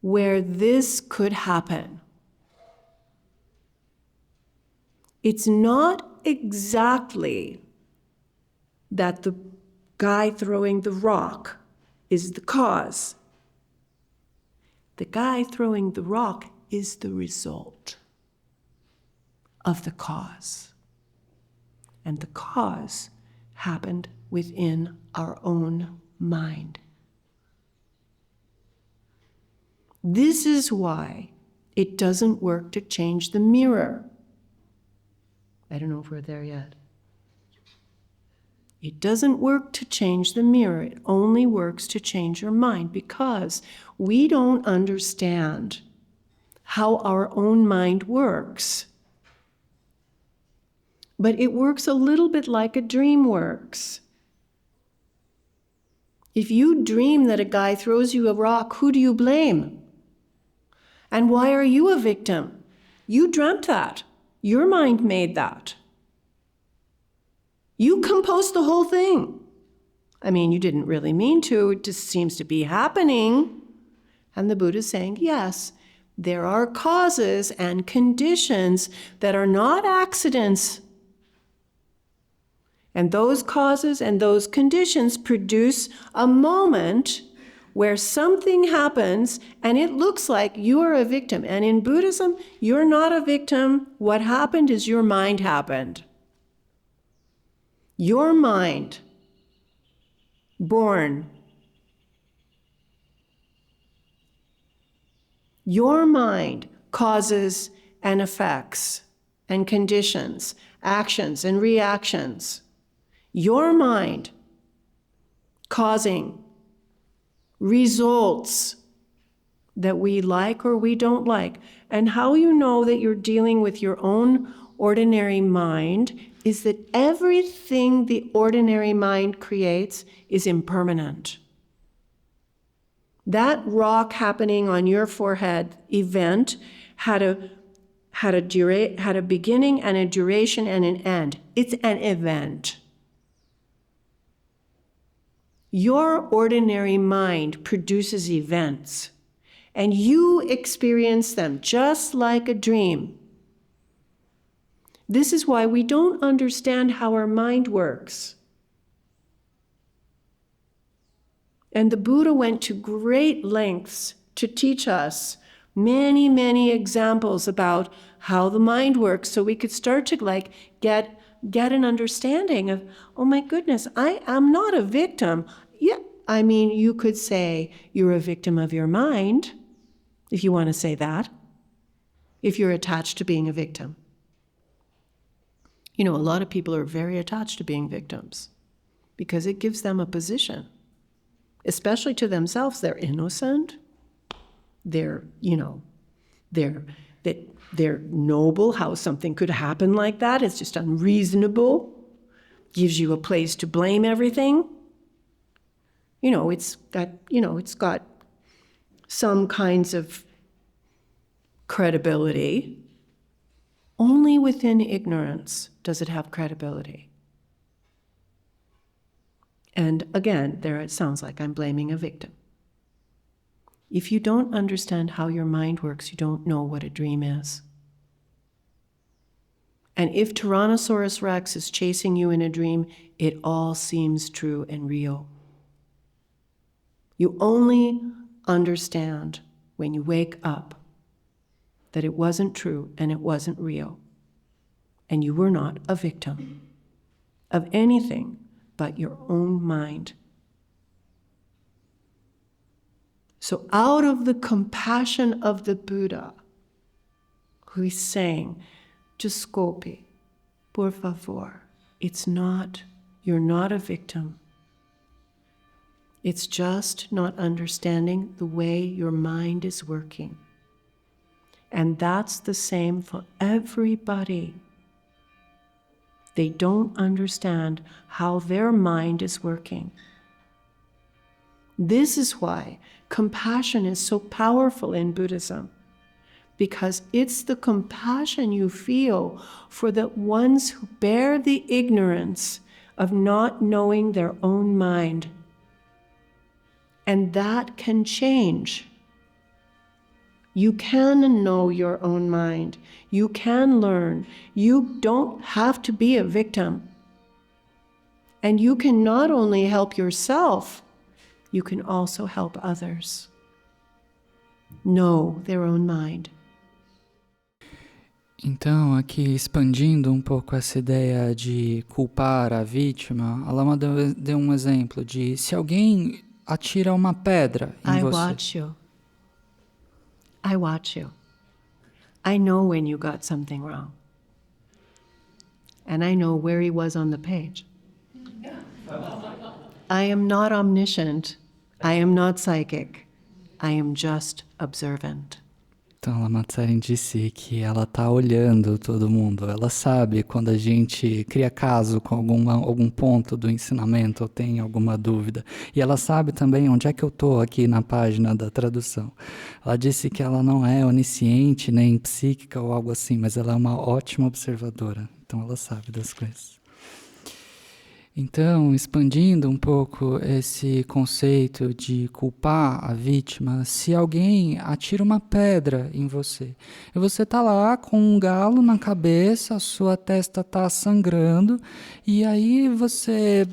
A: where this could happen. It's not exactly that the guy throwing the rock is the cause. The guy throwing the rock is the result of the cause. And the cause happened within our own mind. This is why it doesn't work to change the mirror. I don't know if we're there yet. It doesn't work to change the mirror. It only works to change your mind because we don't understand how our own mind works. But it works a little bit like a dream works. If you dream that a guy throws you a rock, who do you blame? And why are you a victim? You dreamt that. Your mind made that. You composed the whole thing. I mean, you didn't really mean to. It just seems to be happening. And the Buddha is saying, yes, there are causes and conditions that are not accidents. And those causes and those conditions produce a moment where something happens and it looks like you are a victim. And in Buddhism, you're not a victim. What happened is your mind happened. Your mind, born. Your mind causes and effects and conditions, actions and reactions. Your mind causing results that we like or we don't like. And how you know that you're dealing with your own ordinary mind is that everything the ordinary mind creates is impermanent. That rock happening on your forehead event had a beginning and a duration and an end. It's an event. Your ordinary mind produces events, and you experience them just like a dream. This is why we don't understand how our mind works. And the Buddha went to great lengths to teach us many, many examples about how the mind works so we could start to get an understanding of, oh my goodness, I am not a victim. Yeah, I mean, you could say you're a victim of your mind, if you want to say that, if you're attached to being a victim. You know, a lot of people are very attached to being victims because it gives them a position, especially to themselves. They're innocent. They're noble. How something could happen like that is just unreasonable. Gives you a place to blame everything. It's got some kinds of credibility. Only within ignorance does it have credibility. And again, there it sounds like I'm blaming a victim. If you don't understand how your mind works, you don't know what a dream is. And if Tyrannosaurus Rex is chasing you in a dream, it all seems true and real. You only understand when you wake up that it wasn't true and it wasn't real. And you were not a victim of anything but your own mind. So out of the compassion of the Buddha, who is saying, desculpe, por favor, you're not a victim. It's just not understanding the way your mind is working. And that's the same for everybody. They don't understand how their mind is working. This is why compassion is so powerful in Buddhism, because it's the compassion you feel for the ones who bear the ignorance of not knowing their own mind. And that can change. You can know your own mind. You can learn. You don't have to be a victim. And you can not only help yourself, you can also help others know their own mind.
B: Então, aqui expandindo um pouco essa ideia de culpar a vítima, a Lama deu um exemplo de se alguém atira uma pedra em você.
A: I watch you. I know when you got something wrong. And I know where he was on the page. I am not omniscient. I am not psychic. I am just observant.
B: Então, a Lama Tsering disse que ela está olhando todo mundo. Ela sabe quando a gente cria caso com algum ponto do ensinamento ou tem alguma dúvida. E ela sabe também onde é que eu estou aqui na página da tradução. Ela disse que ela não é onisciente nem psíquica ou algo assim, mas ela é uma ótima observadora. Então, ela sabe das coisas. Então, expandindo um pouco esse conceito de culpar a vítima, se alguém atira uma pedra em você, e você está lá com um galo na cabeça, a sua testa está sangrando, e aí você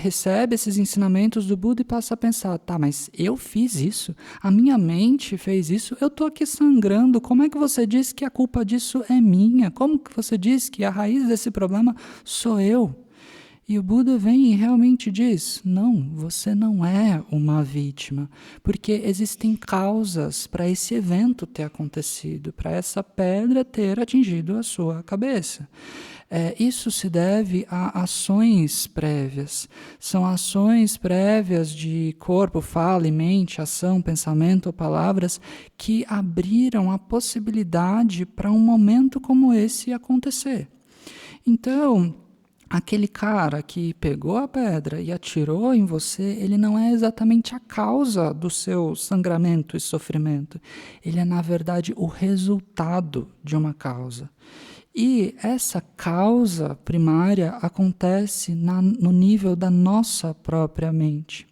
B: recebe esses ensinamentos do Buda e passa a pensar, tá, mas eu fiz isso, a minha mente fez isso, eu estou aqui sangrando, como é que você diz que a culpa disso é minha? Como que você diz que a raiz desse problema sou eu? E o Buda vem e realmente diz, não, você não é uma vítima, porque existem causas para esse evento ter acontecido, para essa pedra ter atingido a sua cabeça. Isso se deve a ações prévias. São ações prévias de corpo, fala e mente, ação, pensamento ou palavras que abriram a possibilidade para um momento como esse acontecer. Então, aquele cara que pegou a pedra e atirou em você, ele não é exatamente a causa do seu sangramento e sofrimento. Ele é, na verdade, o resultado de uma causa. E essa causa primária acontece no nível da nossa própria mente.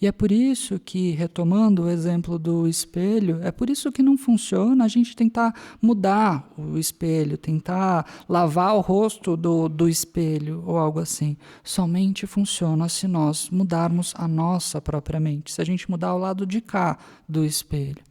B: E é por isso que, retomando o exemplo do espelho, é por isso que não funciona a gente tentar mudar o espelho, tentar lavar o rosto do espelho ou algo assim. Somente funciona se nós mudarmos a nossa própria mente, se a gente mudar o lado de cá do espelho.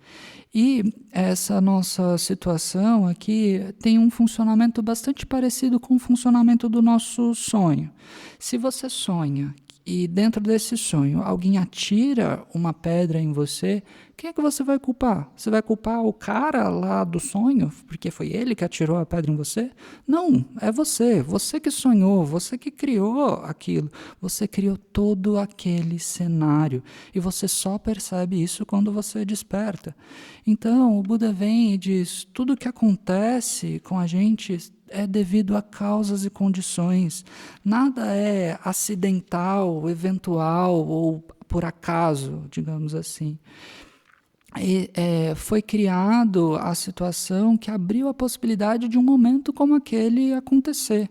B: E essa nossa situação aqui tem um funcionamento bastante parecido com o funcionamento do nosso sonho. Se você sonha e dentro desse sonho alguém atira uma pedra em você, quem é que você vai culpar? Você vai culpar o cara lá do sonho, porque foi ele que atirou a pedra em você? Não, é você que sonhou, você que criou aquilo, você criou todo aquele cenário e você só percebe isso quando você desperta. Então o Buda vem e diz, tudo que acontece com a gente é devido a causas e condições. Nada é acidental, eventual ou por acaso, digamos assim. Foi criado a situação que abriu a possibilidade de um momento como aquele acontecer.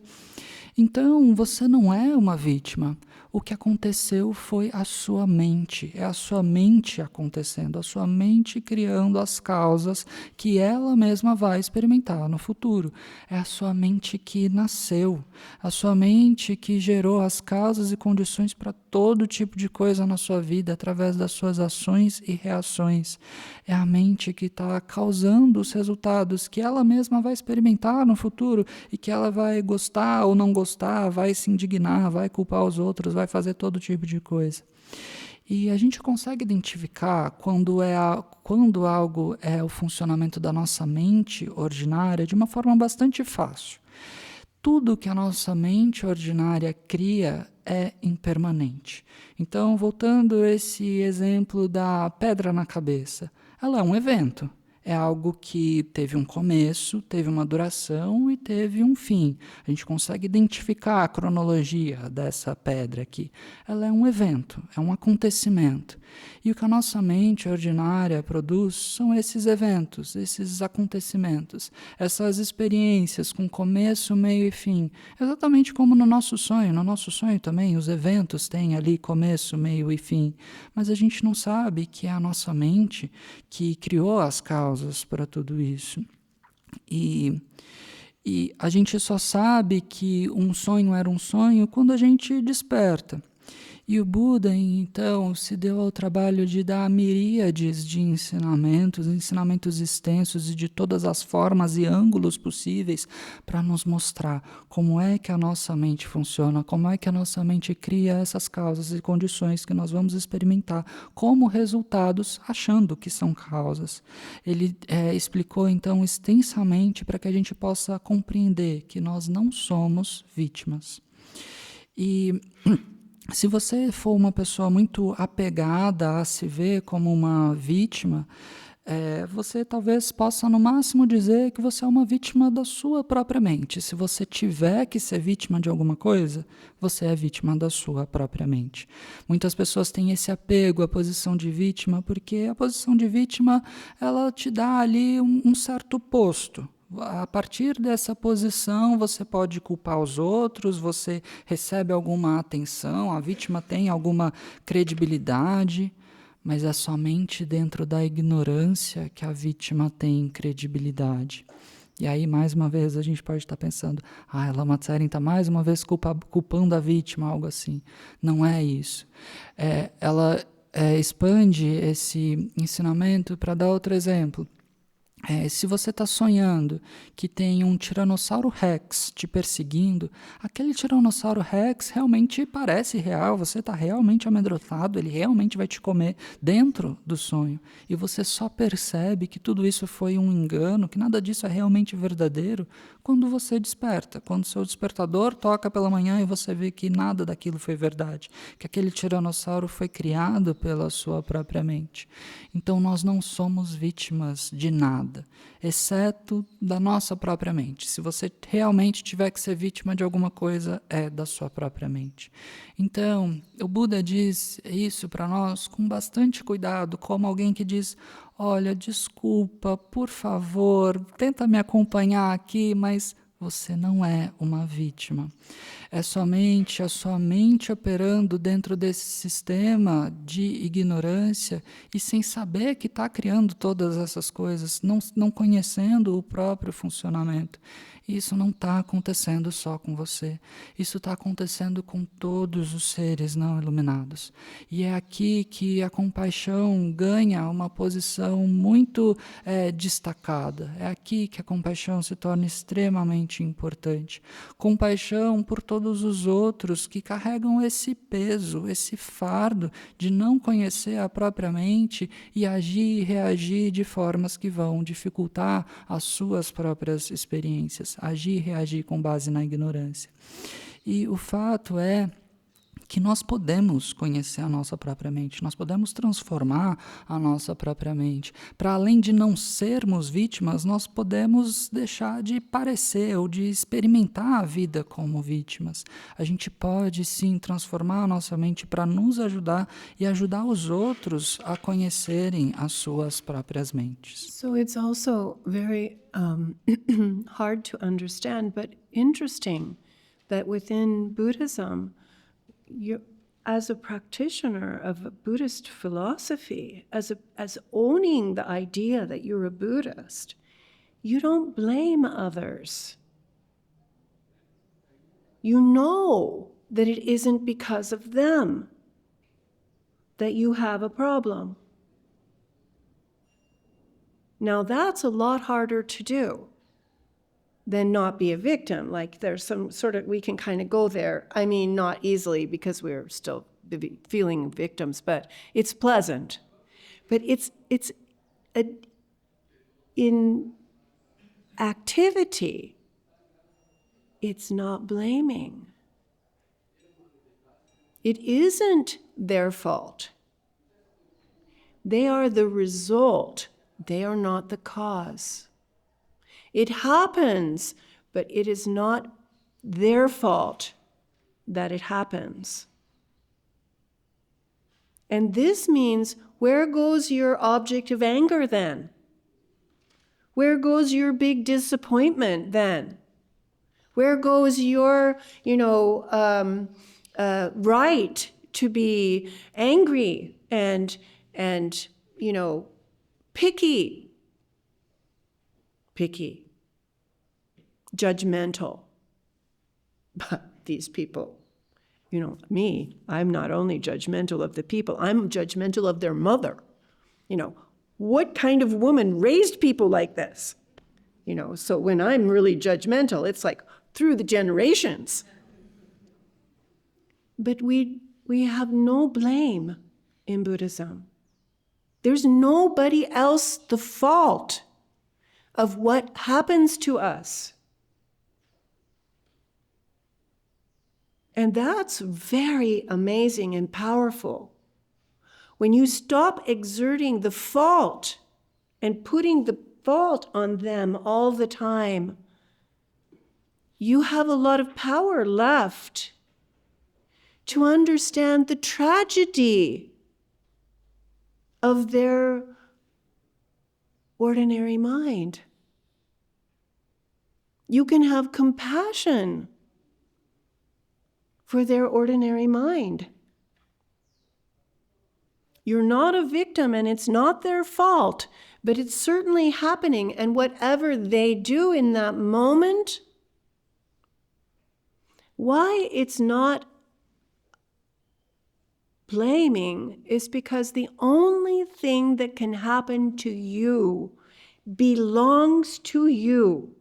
B: Então, você não é uma vítima. O que aconteceu foi a sua mente. É a sua mente acontecendo, a sua mente criando as causas que ela mesma vai experimentar no futuro. É a sua mente que nasceu, a sua mente que gerou as causas e condições para todo tipo de coisa na sua vida através das suas ações e reações. É a mente que está causando os resultados que ela mesma vai experimentar no futuro e que ela vai gostar ou não gostar, vai se indignar, vai culpar os outros, vai fazer todo tipo de coisa. E a gente consegue identificar quando algo é o funcionamento da nossa mente ordinária de uma forma bastante fácil. Tudo que a nossa mente ordinária cria é impermanente. Então, voltando a esse exemplo da pedra na cabeça, ela é um evento. É algo que teve um começo, teve uma duração e teve um fim. A gente consegue identificar a cronologia dessa pedra aqui. Ela é um evento, é um acontecimento. E o que a nossa mente ordinária produz são esses eventos, esses acontecimentos, essas experiências com começo, meio e fim. Exatamente como no nosso sonho. No nosso sonho também os eventos têm ali começo, meio e fim. Mas a gente não sabe que é a nossa mente que criou as causas para tudo isso. E a gente só sabe que um sonho era um sonho quando a gente desperta. E o Buda, então, se deu ao trabalho de dar miríades de ensinamentos extensos e de todas as formas e ângulos possíveis para nos mostrar como é que a nossa mente funciona, como é que a nossa mente cria essas causas e condições que nós vamos experimentar como resultados, achando que são causas. Ele explicou, então, extensamente para que a gente possa compreender que nós não somos vítimas. E se você for uma pessoa muito apegada a se ver como uma vítima, você talvez possa no máximo dizer que você é uma vítima da sua própria mente. Se você tiver que ser vítima de alguma coisa, você é vítima da sua própria mente. Muitas pessoas têm esse apego à posição de vítima porque a posição de vítima ela te dá ali um certo posto. A partir dessa posição, você pode culpar os outros, você recebe alguma atenção, a vítima tem alguma credibilidade, mas é somente dentro da ignorância que a vítima tem credibilidade. E aí, mais uma vez, a gente pode estar pensando, Lama Tsering está mais uma vez culpando a vítima, algo assim. Não é isso. Ela expande esse ensinamento para dar outro exemplo. Se você está sonhando que tem um Tiranossauro Rex te perseguindo, aquele Tiranossauro Rex realmente parece real, você está realmente amedrontado, ele realmente vai te comer dentro do sonho. E você só percebe que tudo isso foi um engano, que nada disso é realmente verdadeiro, quando você desperta, quando seu despertador toca pela manhã e você vê que nada daquilo foi verdade, que aquele Tiranossauro foi criado pela sua própria mente. Então nós não somos vítimas de nada, exceto da nossa própria mente. Se você realmente tiver que ser vítima de alguma coisa, é da sua própria mente. Então, o Buda diz isso para nós com bastante cuidado, como alguém que diz, olha, desculpa, por favor, tenta me acompanhar aqui, mas você não é uma vítima. É somente a sua mente operando dentro desse sistema de ignorância e sem saber que está criando todas essas coisas, não conhecendo o próprio funcionamento. Isso não está acontecendo só com você. Isso está acontecendo com todos os seres não iluminados. E é aqui que a compaixão ganha uma posição muito destacada. É aqui que a compaixão se torna extremamente importante. Compaixão por todos os outros que carregam esse peso, esse fardo de não conhecer a própria mente e agir e reagir de formas que vão dificultar as suas próprias experiências. Agir e reagir com base na ignorância. E o fato é que nós podemos conhecer a nossa própria mente, nós podemos transformar a nossa própria mente. Para além de não sermos vítimas, nós podemos deixar de parecer ou de experimentar a vida como vítimas. A gente pode sim transformar a nossa mente para nos ajudar e ajudar os outros a conhecerem as suas próprias mentes.
A: So it's also very hard to understand, but interesting that within Buddhism, as a practitioner of Buddhist philosophy, as owning the idea that you're a Buddhist, you don't blame others. You know that it isn't because of them that you have a problem. Now that's a lot harder to do than not be a victim. Like there's some sort of, we can kind of go there. I mean, not easily because we're still feeling victims, but it's pleasant. But in activity, it's not blaming. It isn't their fault. They are the result. They are not the cause. It happens, but it is not their fault that it happens. And this means, where goes your object of anger then? Where goes your big disappointment then? Where goes your, right to be angry and picky, judgmental? But these people, me, I'm not only judgmental of the people, I'm judgmental of their mother. What kind of woman raised people like this? So when I'm really judgmental, it's like through the generations. But we have no blame in Buddhism. There's nobody else the fault of what happens to us. And that's very amazing and powerful. When you stop exerting the fault and putting the fault on them all the time, you have a lot of power left to understand the tragedy of their ordinary mind. You can have compassion for their ordinary mind. You're not a victim, and it's not their fault, but it's certainly happening. And whatever they do in that moment, why it's not blaming is because the only thing that can happen to you belongs to you.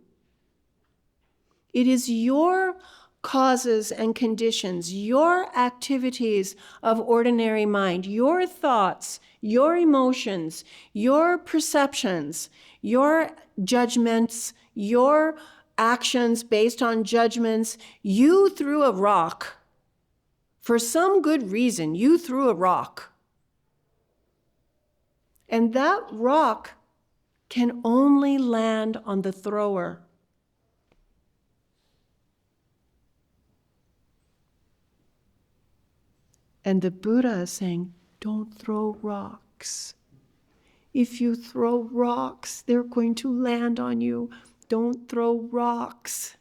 A: It is your causes and conditions, your activities of ordinary mind, your thoughts, your emotions, your perceptions, your judgments, your actions based on judgments. You threw a rock. For some good reason, you threw a rock. And that rock can only land on the thrower. And the Buddha is saying, don't throw rocks. If you throw rocks, they're going to land on you. Don't throw rocks.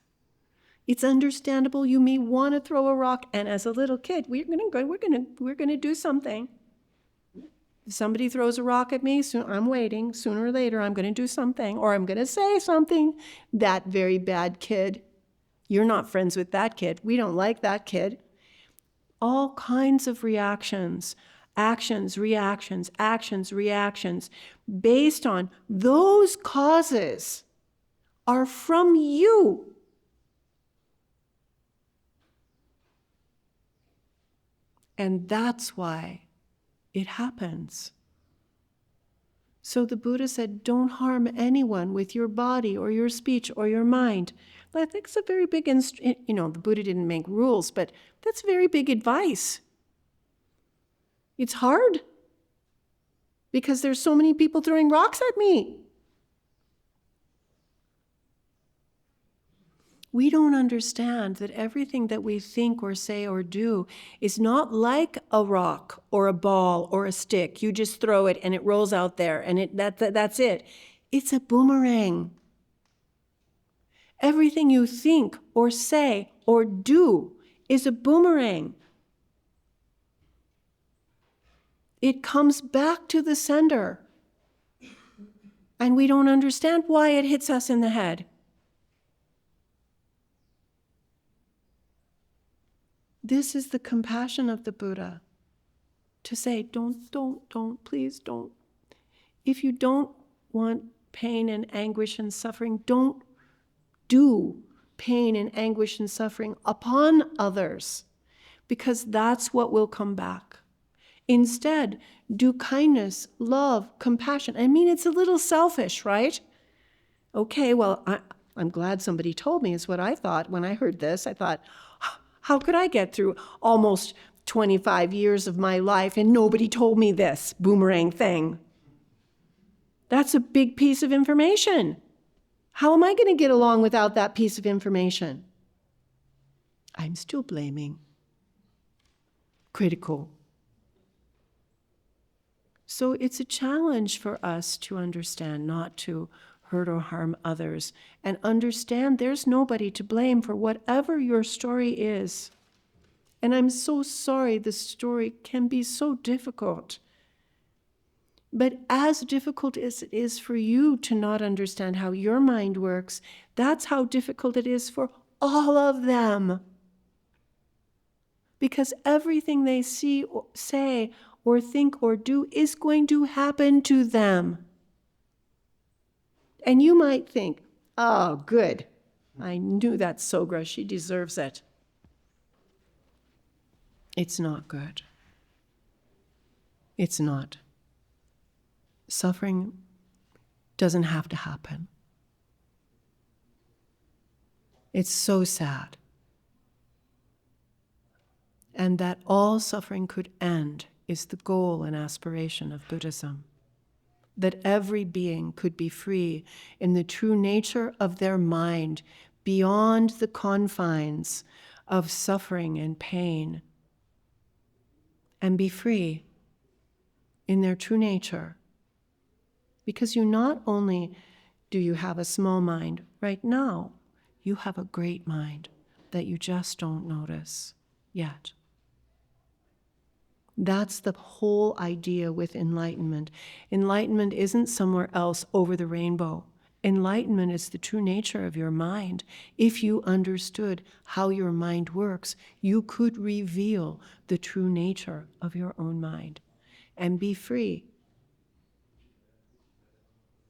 A: It's understandable you may want to throw a rock, and as a little kid, we're going to do something. If somebody throws a rock at me, I'm waiting. Sooner or later, I'm going to do something, or I'm going to say something. That very bad kid. You're not friends with that kid. We don't like that kid. All kinds of reactions, actions, reactions, based on those causes are from you. And that's why it happens. So the Buddha said, don't harm anyone with your body or your speech or your mind. I think it's a very big, the Buddha didn't make rules, but that's very big advice. It's hard because there's so many people throwing rocks at me. We don't understand that everything that we think or say or do is not like a rock or a ball or a stick. You just throw it and it rolls out there and that's it. It's a boomerang. Everything you think or say or do is a boomerang. It comes back to the sender. And we don't understand why it hits us in the head. This is the compassion of the Buddha. To say, don't, please don't. If you don't want pain and anguish and suffering, don't do pain and anguish and suffering upon others. because that's what will come back. Instead, do kindness, love, compassion. I mean, it's a little selfish, right? Okay, well, I'm glad somebody told me, is what I thought. When I heard this, I thought, how could I get through almost 25 years of my life and nobody told me this boomerang thing? That's a big piece of information. How am I going to get along without that piece of information? I'm still blaming, critical. So it's a challenge for us to understand, not to hurt or harm others, and understand there's nobody to blame for whatever your story is. And I'm so sorry the story can be so difficult. But as difficult as it is for you to not understand how your mind works, that's how difficult it is for all of them. Because everything they see, or say, or think, or do is going to happen to them. And you might think, oh, good. I knew that Sogra, she deserves it. It's not good. It's not. Suffering doesn't have to happen. It's so sad. And that all suffering could end is the goal and aspiration of Buddhism. That every being could be free in the true nature of their mind, beyond the confines of suffering and pain, and be free in their true nature. Because you not only do you have a small mind right now, you have a great mind that you just don't notice yet. That's the whole idea with enlightenment. Enlightenment isn't somewhere else over the rainbow. Enlightenment is the true nature of your mind. If you understood how your mind works, you could reveal the true nature of your own mind and be free.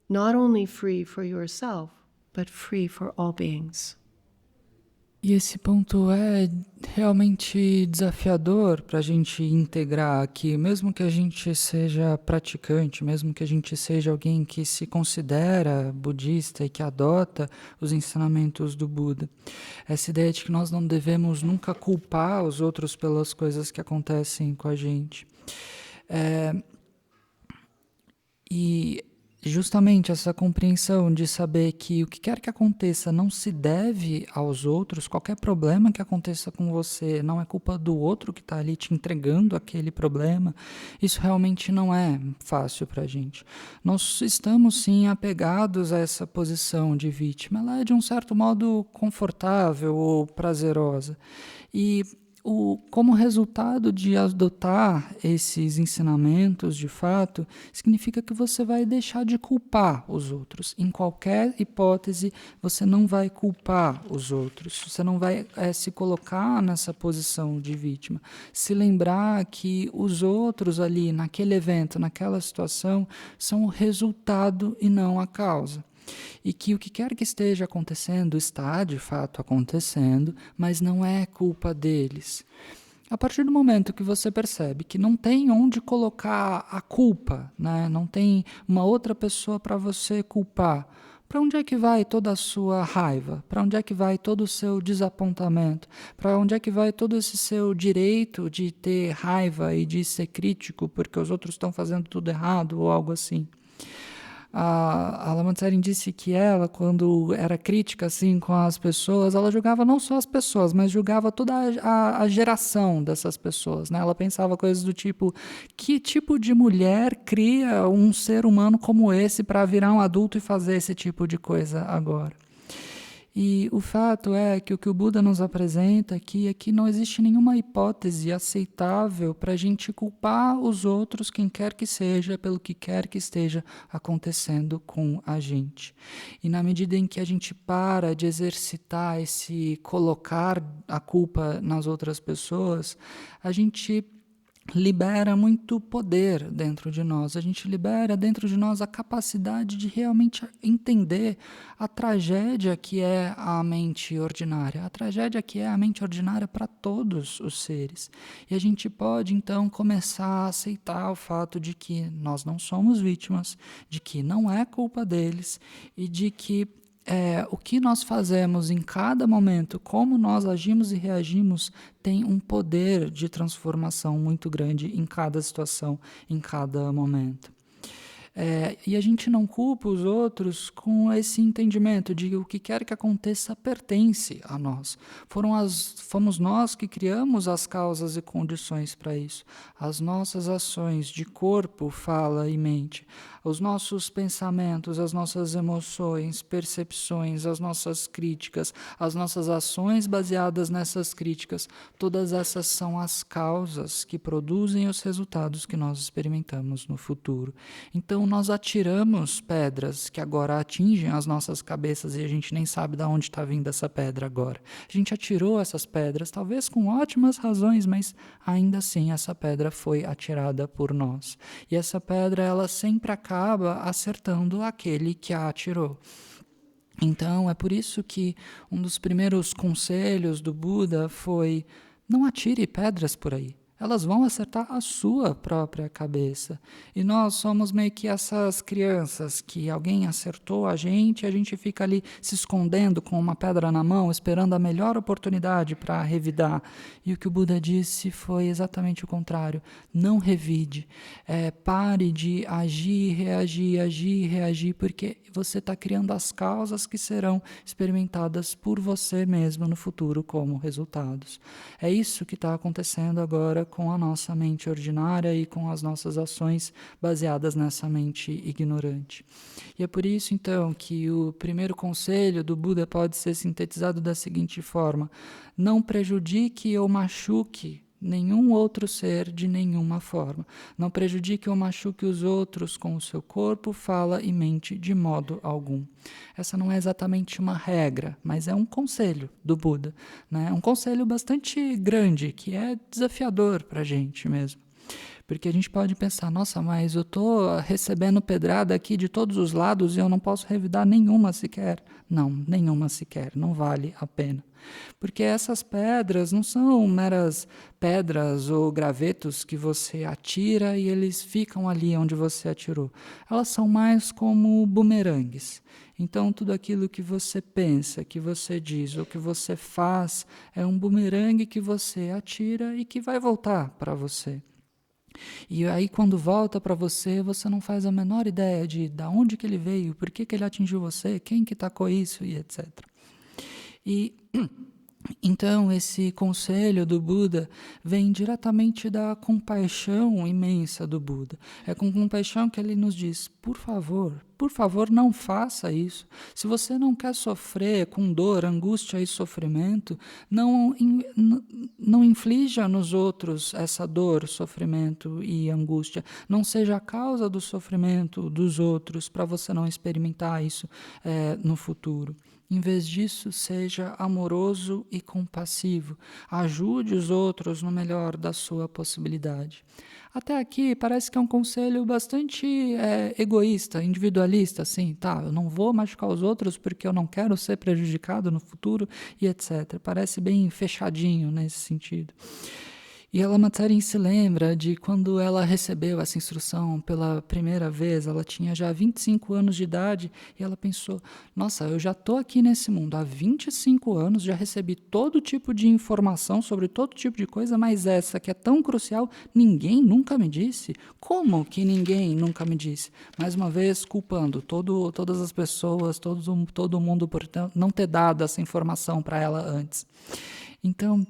A: Not only free for yourself, but free for all beings.
B: E esse ponto é realmente desafiador para a gente integrar aqui, mesmo que a gente seja praticante, mesmo que a gente seja alguém que se considera budista e que adota os ensinamentos do Buda. Essa ideia de que nós não devemos nunca culpar os outros pelas coisas que acontecem com a gente. E justamente essa compreensão de saber que o que quer que aconteça não se deve aos outros, qualquer problema que aconteça com você não é culpa do outro que está ali te entregando aquele problema, isso realmente não é fácil para a gente. Nós estamos sim apegados a essa posição de vítima, ela é de um certo modo confortável ou prazerosa. E como resultado de adotar esses ensinamentos, de fato, significa que você vai deixar de culpar os outros. Em qualquer hipótese, você não vai culpar os outros. Você não vai se colocar nessa posição de vítima. Se lembrar que os outros ali, naquele evento, naquela situação, são o resultado e não a causa. E que o que quer que esteja acontecendo está de fato acontecendo, mas não é culpa deles. A partir do momento que você percebe que não tem onde colocar a culpa, né? Não tem uma outra pessoa para você culpar, para onde é que vai toda a sua raiva? Para onde é que vai todo o seu desapontamento? Para onde é que vai todo esse seu direito de ter raiva e de ser crítico porque os outros estão fazendo tudo errado ou algo assim? A Lama Tsering disse que ela, quando era crítica assim, com as pessoas, ela julgava não só as pessoas, mas julgava toda a geração dessas pessoas. Né? Ela pensava coisas do tipo, que tipo de mulher cria um ser humano como esse para virar um adulto e fazer esse tipo de coisa agora? E o fato é que o que o Buda nos apresenta aqui é que não existe nenhuma hipótese aceitável para a gente culpar os outros, quem quer que seja, pelo que quer que esteja acontecendo com a gente. E na medida em que a gente para de exercitar esse colocar a culpa nas outras pessoas, a gente libera muito poder dentro de nós. A gente libera dentro de nós a capacidade de realmente entender a tragédia que é a mente ordinária, a tragédia que é a mente ordinária para todos os seres. E a gente pode, então, começar a aceitar o fato de que nós não somos vítimas, de que não é culpa deles e de que o que nós fazemos em cada momento, como nós agimos e reagimos, tem um poder de transformação muito grande em cada situação, em cada momento. E a gente não culpa os outros com esse entendimento de que o que quer que aconteça pertence a nós. Fomos nós que criamos as causas e condições para isso. As nossas ações de corpo, fala e mente, os nossos pensamentos, as nossas emoções, percepções, as nossas críticas, as nossas ações baseadas nessas críticas, todas essas são as causas que produzem os resultados que nós experimentamos no futuro. Então, nós atiramos pedras que agora atingem as nossas cabeças e a gente nem sabe de onde está vindo essa pedra agora. A gente atirou essas pedras, talvez com ótimas razões, mas ainda assim essa pedra foi atirada por nós. E essa pedra, ela sempre acaba acertando aquele que a atirou. Então, é por isso que um dos primeiros conselhos do Buda foi: não atire pedras por aí. Elas vão acertar a sua própria cabeça. E nós somos meio que essas crianças que alguém acertou a gente fica ali se escondendo com uma pedra na mão, esperando a melhor oportunidade para revidar. E o que o Buda disse foi exatamente o contrário. Não revide. Pare de agir, reagir, porque você está criando as causas que serão experimentadas por você mesmo no futuro como resultados. É isso que está acontecendo agora com a nossa mente ordinária e com as nossas ações baseadas nessa mente ignorante. E é por isso, então, que o primeiro conselho do Buda pode ser sintetizado da seguinte forma: não prejudique ou machuque nenhum outro ser de nenhuma forma. Não prejudique ou machuque os outros com o seu corpo, fala e mente de modo algum. Essa não é exatamente uma regra, mas é um conselho do Buda, né? Um conselho bastante grande, que é desafiador para a gente mesmo. Porque a gente pode pensar: nossa, mas eu estou recebendo pedrada aqui de todos os lados e eu não posso revidar nenhuma sequer. Não, nenhuma sequer, não vale a pena. Porque essas pedras não são meras pedras ou gravetos que você atira e eles ficam ali onde você atirou. Elas são mais como bumerangues. Então, tudo aquilo que você pensa, que você diz ou que você faz é um bumerangue que você atira e que vai voltar para você. E aí, quando volta para você, você não faz a menor ideia de onde que ele veio, por que ele atingiu você, quem que tacou isso e etc. E então esse conselho do Buda vem diretamente da compaixão imensa do Buda. É com compaixão que ele nos diz: por favor, não faça isso. Se você não quer sofrer com dor, angústia e sofrimento, não inflija nos outros essa dor, sofrimento e angústia. Não seja a causa do sofrimento dos outros para você não experimentar isso no futuro. Em vez disso, seja amoroso e compassivo. Ajude os outros no melhor da sua possibilidade. Até aqui parece que é um conselho bastante egoísta, individualista, assim, tá? Eu não vou machucar os outros porque eu não quero ser prejudicado no futuro e etc. Parece bem fechadinho nesse sentido. E a Lama Tsering se lembra de quando ela recebeu essa instrução pela primeira vez. Ela tinha já 25 anos de idade e ela pensou: nossa, eu já estou aqui nesse mundo há 25 anos, já recebi todo tipo de informação sobre todo tipo de coisa, mas essa que é tão crucial, ninguém nunca me disse. Como que ninguém nunca me disse? Mais uma vez, culpando todas as pessoas, todo mundo por não ter dado essa informação para ela antes. Então,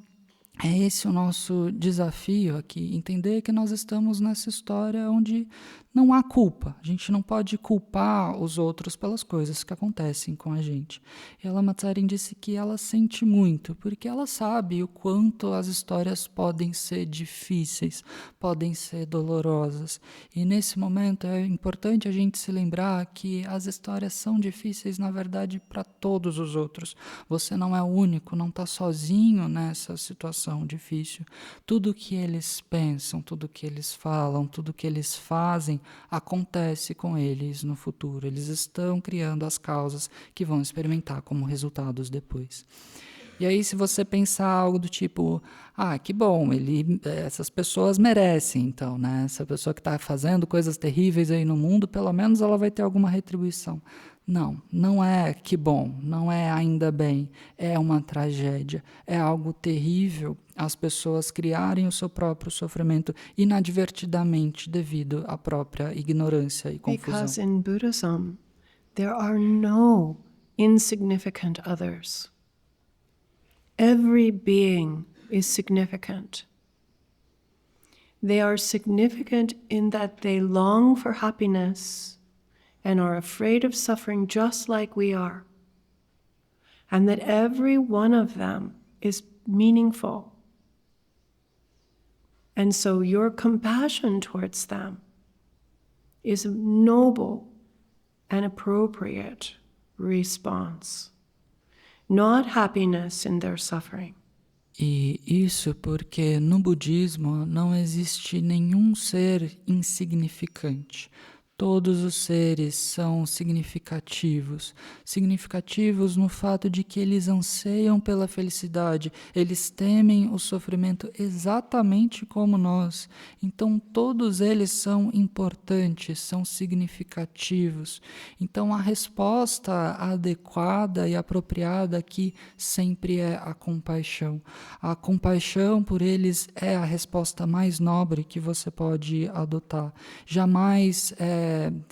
B: é esse o nosso desafio aqui, entender que nós estamos nessa história onde não há culpa. A gente não pode culpar os outros pelas coisas que acontecem com a gente. E a Lama Tsarin disse que ela sente muito, porque ela sabe o quanto as histórias podem ser difíceis, podem ser dolorosas. E nesse momento é importante a gente se lembrar que as histórias são difíceis, na verdade, para todos os outros. Você não é o único, não está sozinho nessa situação difícil. Tudo que eles pensam, tudo que eles falam, tudo que eles fazem, acontece com eles no futuro. Eles estão criando as causas que vão experimentar como resultados depois. E aí, se você pensar algo do tipo, que bom, essas pessoas merecem, então, né? Essa pessoa que está fazendo coisas terríveis aí no mundo, pelo menos ela vai ter alguma retribuição. Não, não é que bom, não é ainda bem, é uma tragédia, é algo terrível as pessoas criarem o seu próprio sofrimento inadvertidamente devido à própria ignorância e confusão.
A: Because in Buddhism, there are no insignificant others. Every being is significant. They are significant in that they long for happiness and are afraid of suffering just like we are. And that every one of them is meaningful. And so your compassion towards them is a noble and appropriate response. Not happiness in their suffering.
B: E isso porque no budismo não existe nenhum ser insignificante. Todos os seres são significativos. Significativos no fato de que eles anseiam pela felicidade. Eles temem o sofrimento exatamente como nós. Então todos eles são importantes, são significativos. Então a resposta adequada e apropriada aqui sempre é a compaixão. A compaixão por eles é a resposta mais nobre que você pode adotar. Jamais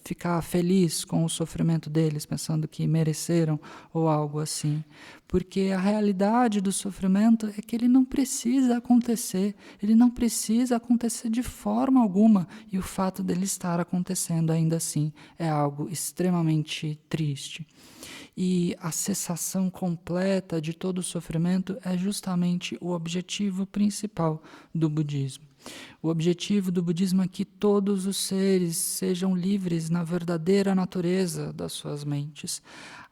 B: ficar feliz com o sofrimento deles, pensando que mereceram ou algo assim. Porque a realidade do sofrimento é que ele não precisa acontecer de forma alguma, e o fato dele estar acontecendo ainda assim é algo extremamente triste. E a cessação completa de todo o sofrimento é justamente o objetivo principal do budismo. O objetivo do budismo é que todos os seres sejam livres na verdadeira natureza das suas mentes,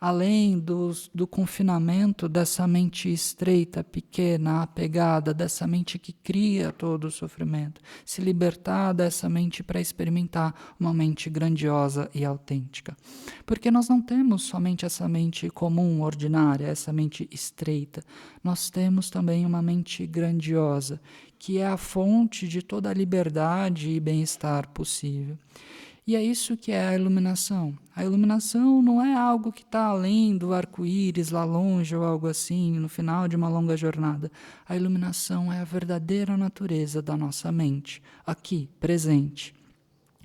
B: além do confinamento dessa mente estreita, pequena, apegada, dessa mente que cria todo o sofrimento, se libertar dessa mente para experimentar uma mente grandiosa e autêntica. Porque nós não temos somente essa mente comum, ordinária, essa mente estreita, nós temos também uma mente grandiosa, que é a fonte de toda a liberdade e bem-estar possível. E é isso que é a iluminação. A iluminação não é algo que está além do arco-íris, lá longe ou algo assim, no final de uma longa jornada. A iluminação é a verdadeira natureza da nossa mente, aqui, presente.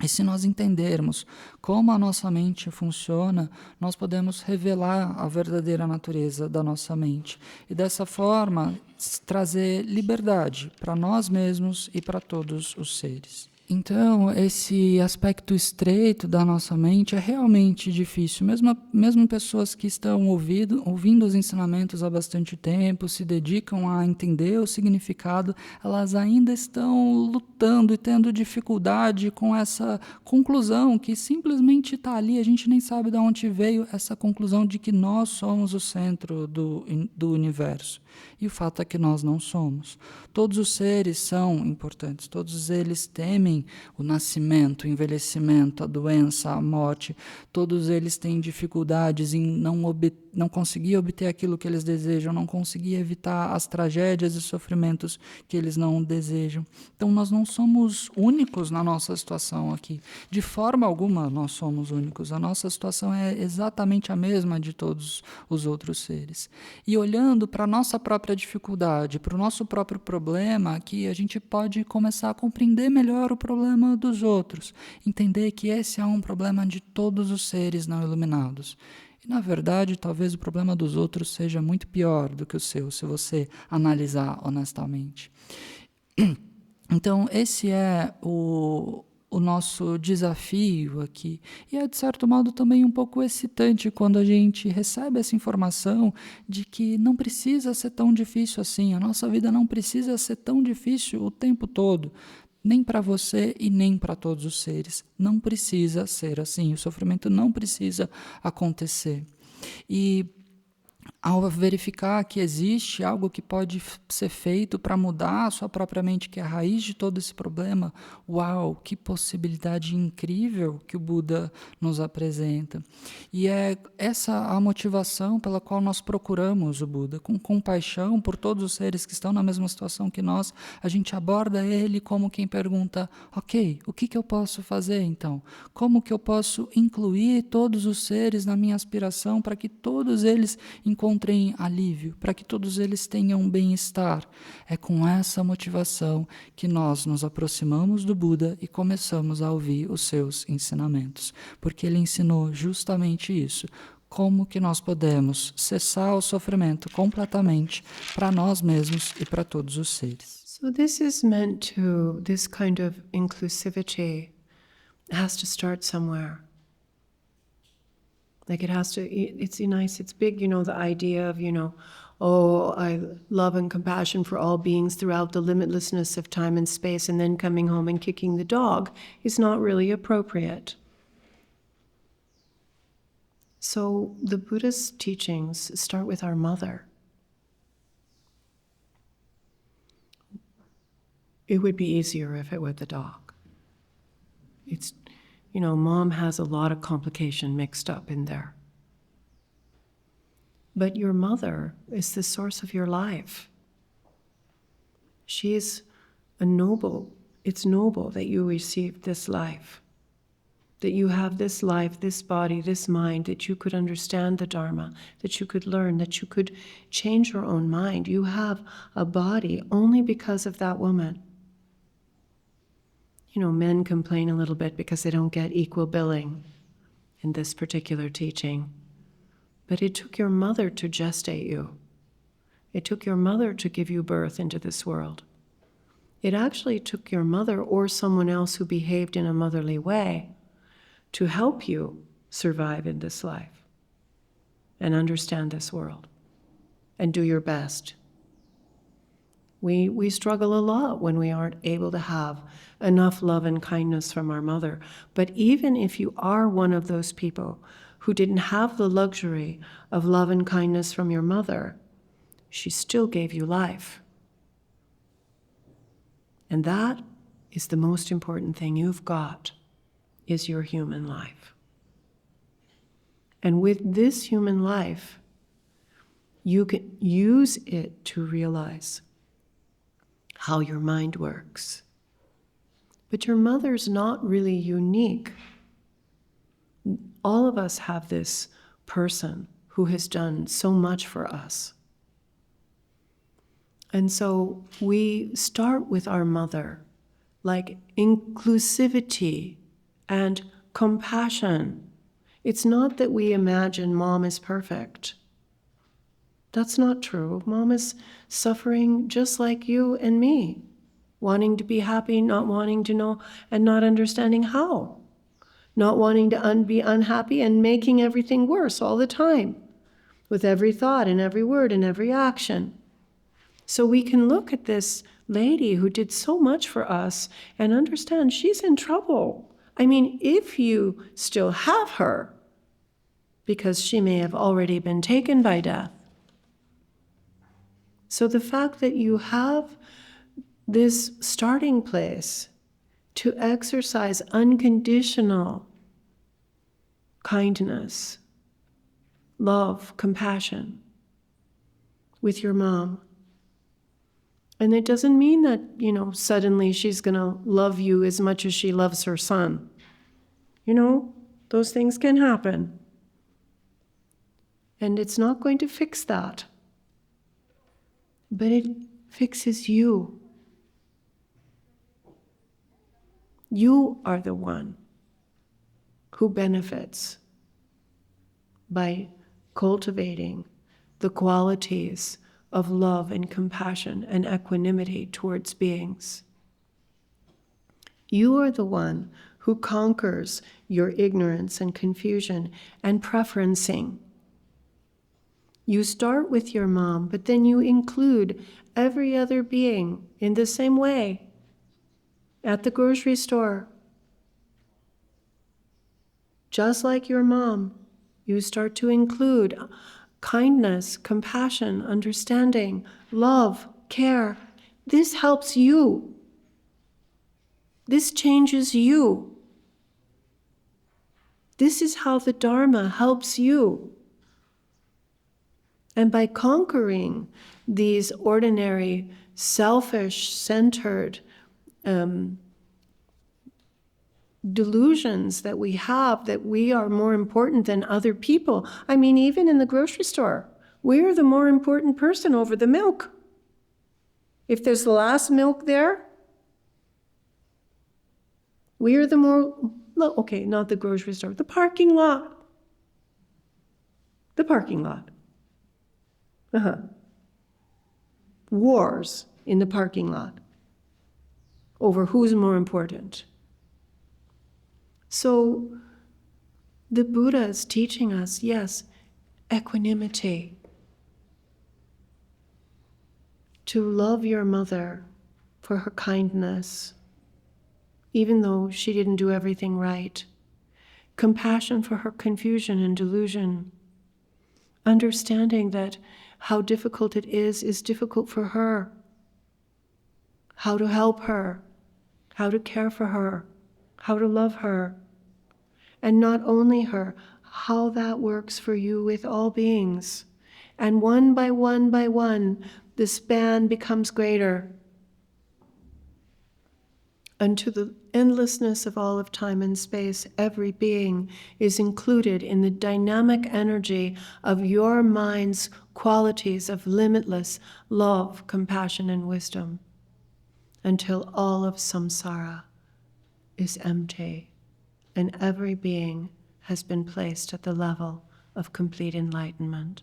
B: E se nós entendermos como a nossa mente funciona, nós podemos revelar a verdadeira natureza da nossa mente. E dessa forma, trazer liberdade para nós mesmos e para todos os seres. Então, esse aspecto estreito da nossa mente é realmente difícil. Mesmo pessoas que estão ouvindo os ensinamentos há bastante tempo, se dedicam a entender o significado, elas ainda estão lutando e tendo dificuldade com essa conclusão que simplesmente está ali, a gente nem sabe de onde veio essa conclusão de que nós somos o centro do universo. E o fato é que nós não somos. Todos os seres são importantes, todos eles temem o nascimento, o envelhecimento, a doença, a morte. Todos eles têm dificuldades em não conseguir obter aquilo que eles desejam, não conseguir evitar as tragédias e sofrimentos que eles não desejam. Então nós não somos únicos na nossa situação aqui. De forma alguma nós somos únicos. A nossa situação é exatamente a mesma de todos os outros seres. E olhando para a nossa própria dificuldade, para o nosso próprio problema, aqui a gente pode começar a compreender melhor o problema dos outros, entender que esse é um problema de todos os seres não iluminados. E, na verdade, talvez o problema dos outros seja muito pior do que o seu, se você analisar honestamente. Então, esse é o nosso desafio aqui. E é, de certo modo, também um pouco excitante quando a gente recebe essa informação de que não precisa ser tão difícil assim, a nossa vida não precisa ser tão difícil o tempo todo. Nem para você e nem para todos os seres. Não precisa ser assim. O sofrimento não precisa acontecer. E ao verificar que existe algo que pode ser feito para mudar a sua própria mente, que é a raiz de todo esse problema, uau, que possibilidade incrível que o Buda nos apresenta. E é essa a motivação pela qual nós procuramos o Buda, com compaixão por todos os seres que estão na mesma situação que nós. A gente aborda ele como quem pergunta, ok, o que eu posso fazer então? Como que eu posso incluir todos os seres na minha aspiração para que todos eles encontrem alívio, para que todos eles tenham bem-estar? É com essa motivação que nós nos aproximamos do Buda e começamos a ouvir os seus ensinamentos, porque ele ensinou justamente isso. Como que nós podemos cessar o sofrimento completamente para nós mesmos e para todos os seres.
A: So this kind of inclusivity has to start somewhere. Like it's nice, it's big, the idea of, oh, I love and compassion for all beings throughout the limitlessness of time and space, and then coming home and kicking the dog is not really appropriate. So the Buddha's teachings start with our mother. It would be easier if it were the dog. It's, mom has a lot of complication mixed up in there. But your mother is the source of your life. She's it's noble that you received this life, that you have this life, this body, this mind, that you could understand the Dharma, that you could learn, that you could change your own mind. You have a body only because of that woman. Men complain a little bit because they don't get equal billing in this particular teaching. But it took your mother to gestate you. It took your mother to give you birth into this world. It actually took your mother or someone else who behaved in a motherly way to help you survive in this life and understand this world and do your best. We struggle a lot when we aren't able to have enough love and kindness from our mother. But even if you are one of those people who didn't have the luxury of love and kindness from your mother, she still gave you life. And that is the most important thing you've got, is your human life. And with this human life, you can use it to realize how your mind works. But your mother's not really unique. All of us have this person who has done so much for us. And so we start with our mother, like inclusivity and compassion. It's not that we imagine mom is perfect. That's not true. Mom is suffering just like you and me, wanting to be happy, not wanting to know, and not understanding how. Not wanting to be unhappy and making everything worse all the time, with every thought and every word and every action. So we can look at this lady who did so much for us and understand she's in trouble. I mean, if you still have her, because she may have already been taken by death. So the fact that you have this starting place to exercise unconditional kindness, love, compassion with your mom. And it doesn't mean that, suddenly she's going to love you as much as she loves her son. Those things can happen. And it's not going to fix that. But it fixes you. You are the one who benefits by cultivating the qualities of love and compassion and equanimity towards beings. You are the one who conquers your ignorance and confusion and preferencing. You start with your mom, but then you include every other being in the same way. At the grocery store, just like your mom, you start to include kindness, compassion, understanding, love, care. This helps you. This changes you. This is how the Dharma helps you. And by conquering these ordinary, selfish-centered delusions that we have, that we are more important than other people. I mean, even in the grocery store, we're the more important person over the milk. If there's the last milk there, we are the more, okay, not the grocery store, the parking lot. The parking lot. Wars in the parking lot over who's more important. So the Buddha is teaching us, yes, equanimity. To love your mother for her kindness, even though she didn't do everything right. Compassion for her confusion and delusion. Understanding that how difficult it is difficult for her. How to help her, how to care for her, how to love her. And not only her, how that works for you with all beings. And one by one by one, the span becomes greater. Unto the endlessness of all of time and space, every being is included in the dynamic energy of your mind's qualities of limitless love, compassion, and wisdom, until all of samsara is empty and every being has been placed at the level of complete enlightenment.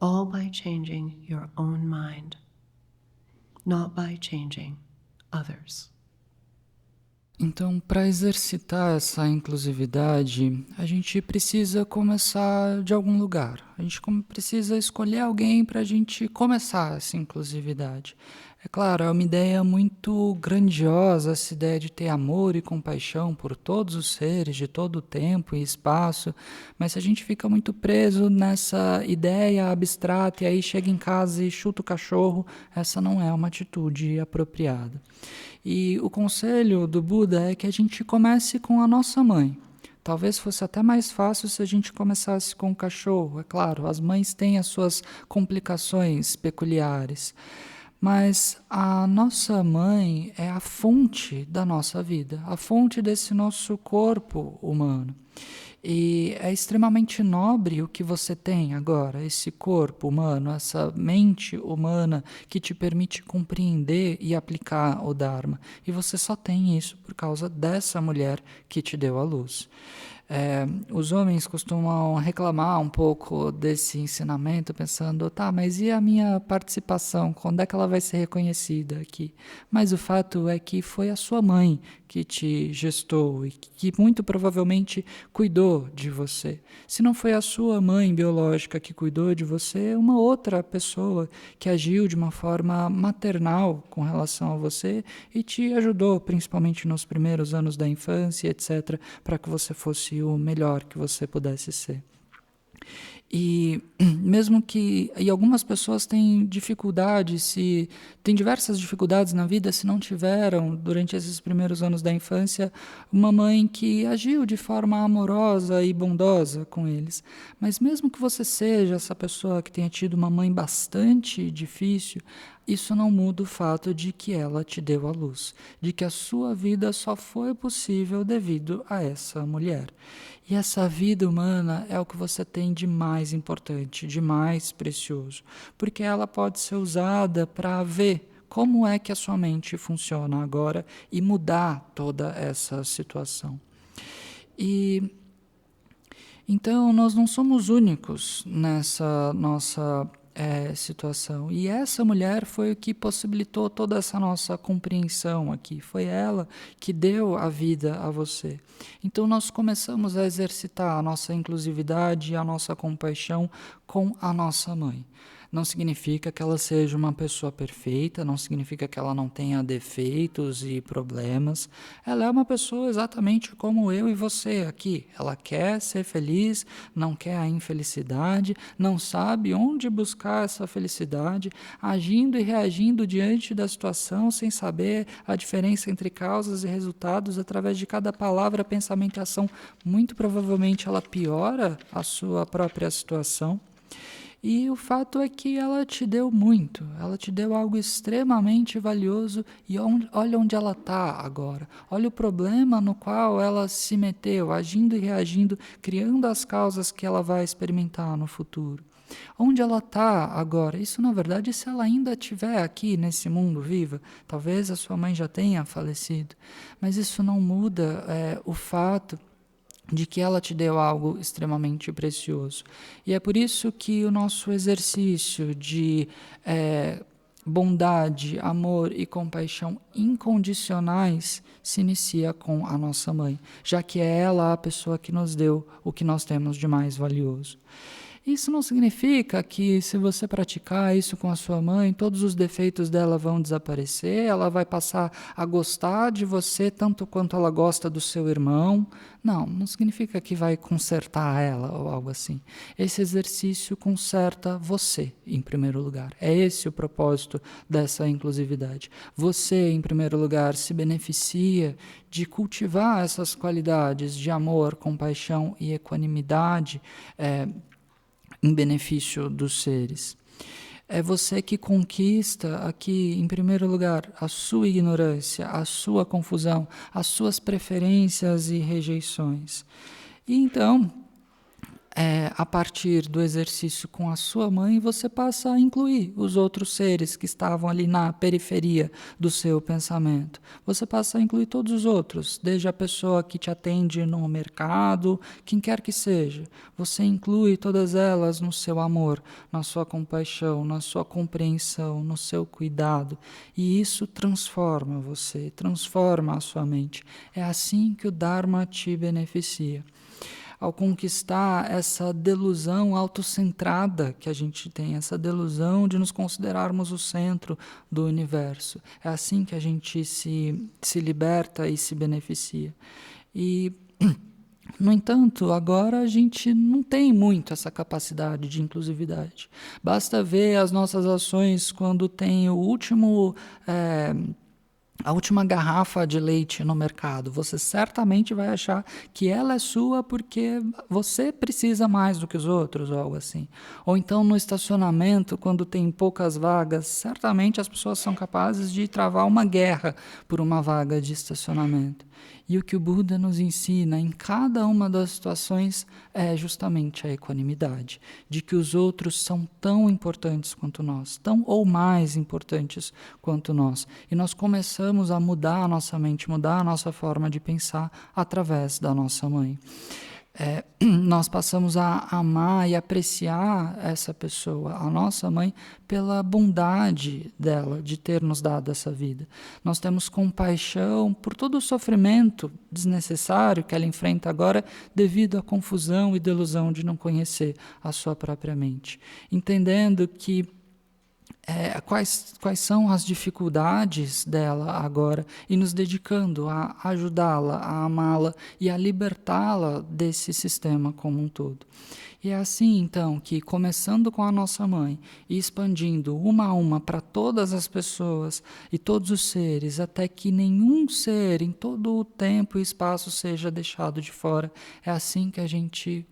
A: All by changing your own mind, not by changing others.
B: Então, para exercitar essa inclusividade, a gente precisa começar de algum lugar. A gente precisa escolher alguém para a gente começar essa inclusividade. É claro, é uma ideia muito grandiosa, essa ideia de ter amor e compaixão por todos os seres, de todo o tempo e espaço, mas se a gente fica muito preso nessa ideia abstrata e aí chega em casa e chuta o cachorro, essa não é uma atitude apropriada. E o conselho do Buda é que a gente comece com a nossa mãe. Talvez fosse até mais fácil se a gente começasse com o cachorro. É claro, as mães têm as suas complicações peculiares. Mas a nossa mãe é a fonte da nossa vida, a fonte desse nosso corpo humano. E é extremamente nobre o que você tem agora, esse corpo humano, essa mente humana que te permite compreender e aplicar o Dharma. E você só tem isso por causa dessa mulher que te deu a luz. Os homens costumam reclamar um pouco desse ensinamento, pensando, tá, mas e a minha participação? Quando é que ela vai ser reconhecida aqui? Mas o fato é que foi a sua mãe que te gestou e que muito provavelmente cuidou de você. Se não foi a sua mãe biológica que cuidou de você, uma outra pessoa que agiu de uma forma maternal com relação a você e te ajudou, principalmente nos primeiros anos da infância, etc., para que você fosse o melhor que você pudesse ser. E mesmo que... E algumas pessoas têm dificuldades, têm diversas dificuldades na vida se não tiveram, durante esses primeiros anos da infância, uma mãe que agiu de forma amorosa e bondosa com eles. Mas mesmo que você seja essa pessoa que tenha tido uma mãe bastante difícil, isso não muda o fato de que ela te deu a luz, de que a sua vida só foi possível devido a essa mulher. E essa vida humana é o que você tem de mais importante, de mais precioso, porque ela pode ser usada para ver como é que a sua mente funciona agora e mudar toda essa situação. E então nós não somos únicos nessa nossa situação. E essa mulher foi o que possibilitou toda essa nossa compreensão aqui. Foi ela que deu a vida a você. Então nós começamos a exercitar a nossa inclusividade e a nossa compaixão com a nossa mãe. Não significa que ela seja uma pessoa perfeita, não significa que ela não tenha defeitos e problemas. Ela é uma pessoa exatamente como eu e você aqui. Ela quer ser feliz, não quer a infelicidade, não sabe onde buscar essa felicidade, agindo e reagindo diante da situação sem saber a diferença entre causas e resultados através de cada palavra, pensamento e ação. Muito provavelmente ela piora a sua própria situação. E o fato é que ela te deu muito, ela te deu algo extremamente valioso e olha onde ela está agora. Olha o problema no qual ela se meteu, agindo e reagindo, criando as causas que ela vai experimentar no futuro. Onde ela está agora? Isso, na verdade, se ela ainda estiver aqui nesse mundo viva, talvez a sua mãe já tenha falecido, mas isso não muda o fato de que ela te deu algo extremamente precioso. E é por isso que o nosso exercício de bondade, amor e compaixão incondicionais se inicia com a nossa mãe, já que é ela a pessoa que nos deu o que nós temos de mais valioso. Isso não significa que se você praticar isso com a sua mãe, todos os defeitos dela vão desaparecer, ela vai passar a gostar de você tanto quanto ela gosta do seu irmão. Não significa que vai consertar ela ou algo assim. Esse exercício conserta você, em primeiro lugar. É esse o propósito dessa inclusividade. Você, em primeiro lugar, se beneficia de cultivar essas qualidades de amor, compaixão e equanimidade, em benefício dos seres. É você que conquista aqui, em primeiro lugar, a sua ignorância, a sua confusão, as suas preferências e rejeições. E então, a partir do exercício com a sua mãe, você passa a incluir os outros seres que estavam ali na periferia do seu pensamento. Você passa a incluir todos os outros, desde a pessoa que te atende no mercado, quem quer que seja. Você inclui todas elas no seu amor, na sua compaixão, na sua compreensão, no seu cuidado. E isso transforma você, transforma a sua mente. É assim que o Dharma te beneficia. Ao conquistar essa delusão autocentrada que a gente tem, essa delusão de nos considerarmos o centro do universo. É assim que a gente se liberta e se beneficia. E, no entanto, agora a gente não tem muito essa capacidade de inclusividade. Basta ver as nossas ações quando tem o último... a última garrafa de leite no mercado, você certamente vai achar que ela é sua porque você precisa mais do que os outros, ou algo assim. Ou então no estacionamento, quando tem poucas vagas, certamente as pessoas são capazes de travar uma guerra por uma vaga de estacionamento. E o que o Buda nos ensina em cada uma das situações é justamente a equanimidade, de que os outros são tão importantes quanto nós, tão ou mais importantes quanto nós. E nós começamos a mudar a nossa mente, mudar a nossa forma de pensar através da nossa mãe. Nós passamos a amar e apreciar essa pessoa, a nossa mãe, pela bondade dela de ter nos dado essa vida. Nós temos compaixão por todo o sofrimento desnecessário que ela enfrenta agora devido à confusão e delusão de não conhecer a sua própria mente. Entendendo que quais são as dificuldades dela agora e nos dedicando a ajudá-la, a amá-la e a libertá-la desse sistema como um todo. E é assim, então, que começando com a nossa mãe e expandindo uma a uma para todas as pessoas e todos os seres, até que nenhum ser em todo o tempo e espaço seja deixado de fora, é assim que a gente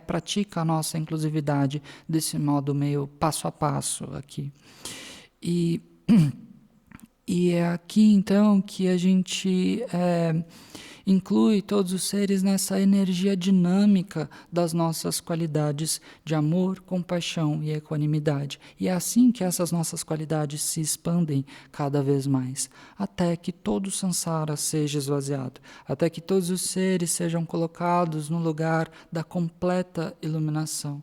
B: pratica a nossa inclusividade desse modo meio passo a passo aqui. E é aqui, então, que a gente Inclui todos os seres nessa energia dinâmica das nossas qualidades de amor, compaixão e equanimidade. E é assim que essas nossas qualidades se expandem cada vez mais, até que todo o samsara seja esvaziado, até que todos os seres sejam colocados no lugar da completa iluminação.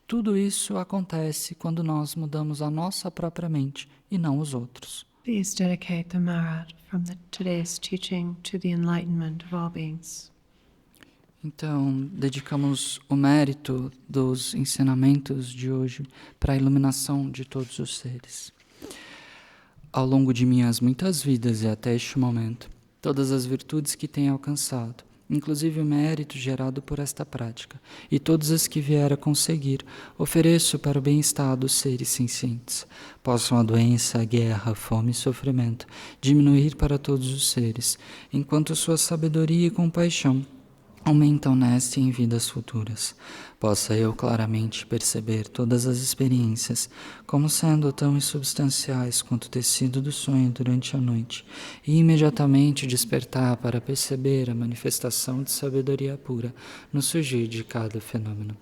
B: Tudo isso acontece quando nós mudamos a nossa própria mente e não os outros.
A: Please dedicate the Marat from today's teaching to the enlightenment of all beings.
B: Então, dedicamos o mérito dos ensinamentos de hoje para a iluminação de todos os seres. Ao longo de minhas muitas vidas e até este momento, todas as virtudes que tenho alcançado, inclusive o mérito gerado por esta prática, e todas as que vier a conseguir, ofereço para o bem-estar dos seres sencientes. Possam a doença, a guerra, a fome e sofrimento diminuir para todos os seres, enquanto sua sabedoria e compaixão aumentam nesta e em vidas futuras. Possa eu claramente perceber todas as experiências como sendo tão insubstanciais quanto o tecido do sonho durante a noite, e imediatamente despertar para perceber a manifestação de sabedoria pura no surgir de cada fenômeno.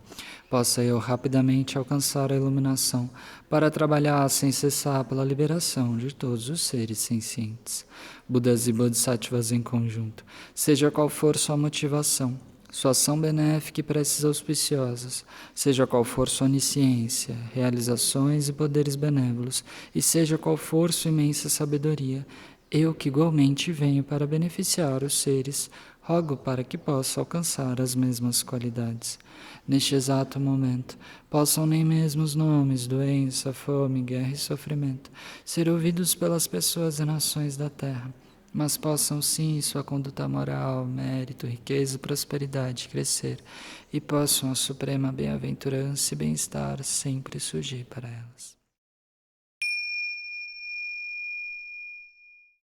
B: Possa eu rapidamente alcançar a iluminação para trabalhar sem cessar pela liberação de todos os seres sencientes. Budas e Bodhisattvas em conjunto, seja qual for sua motivação, sua ação benéfica e preces auspiciosas, seja qual for sua onisciência, realizações e poderes benévolos, e seja qual for sua imensa sabedoria, eu que igualmente venho para beneficiar os seres, rogo para que possa alcançar as mesmas qualidades. Neste exato momento, possam nem mesmo os nomes, doença, fome, guerra e sofrimento ser ouvidos pelas pessoas e nações da terra, mas possam sim sua conduta moral, mérito, riqueza e prosperidade crescer, e possam a suprema bem-aventurança e bem-estar sempre surgir para elas.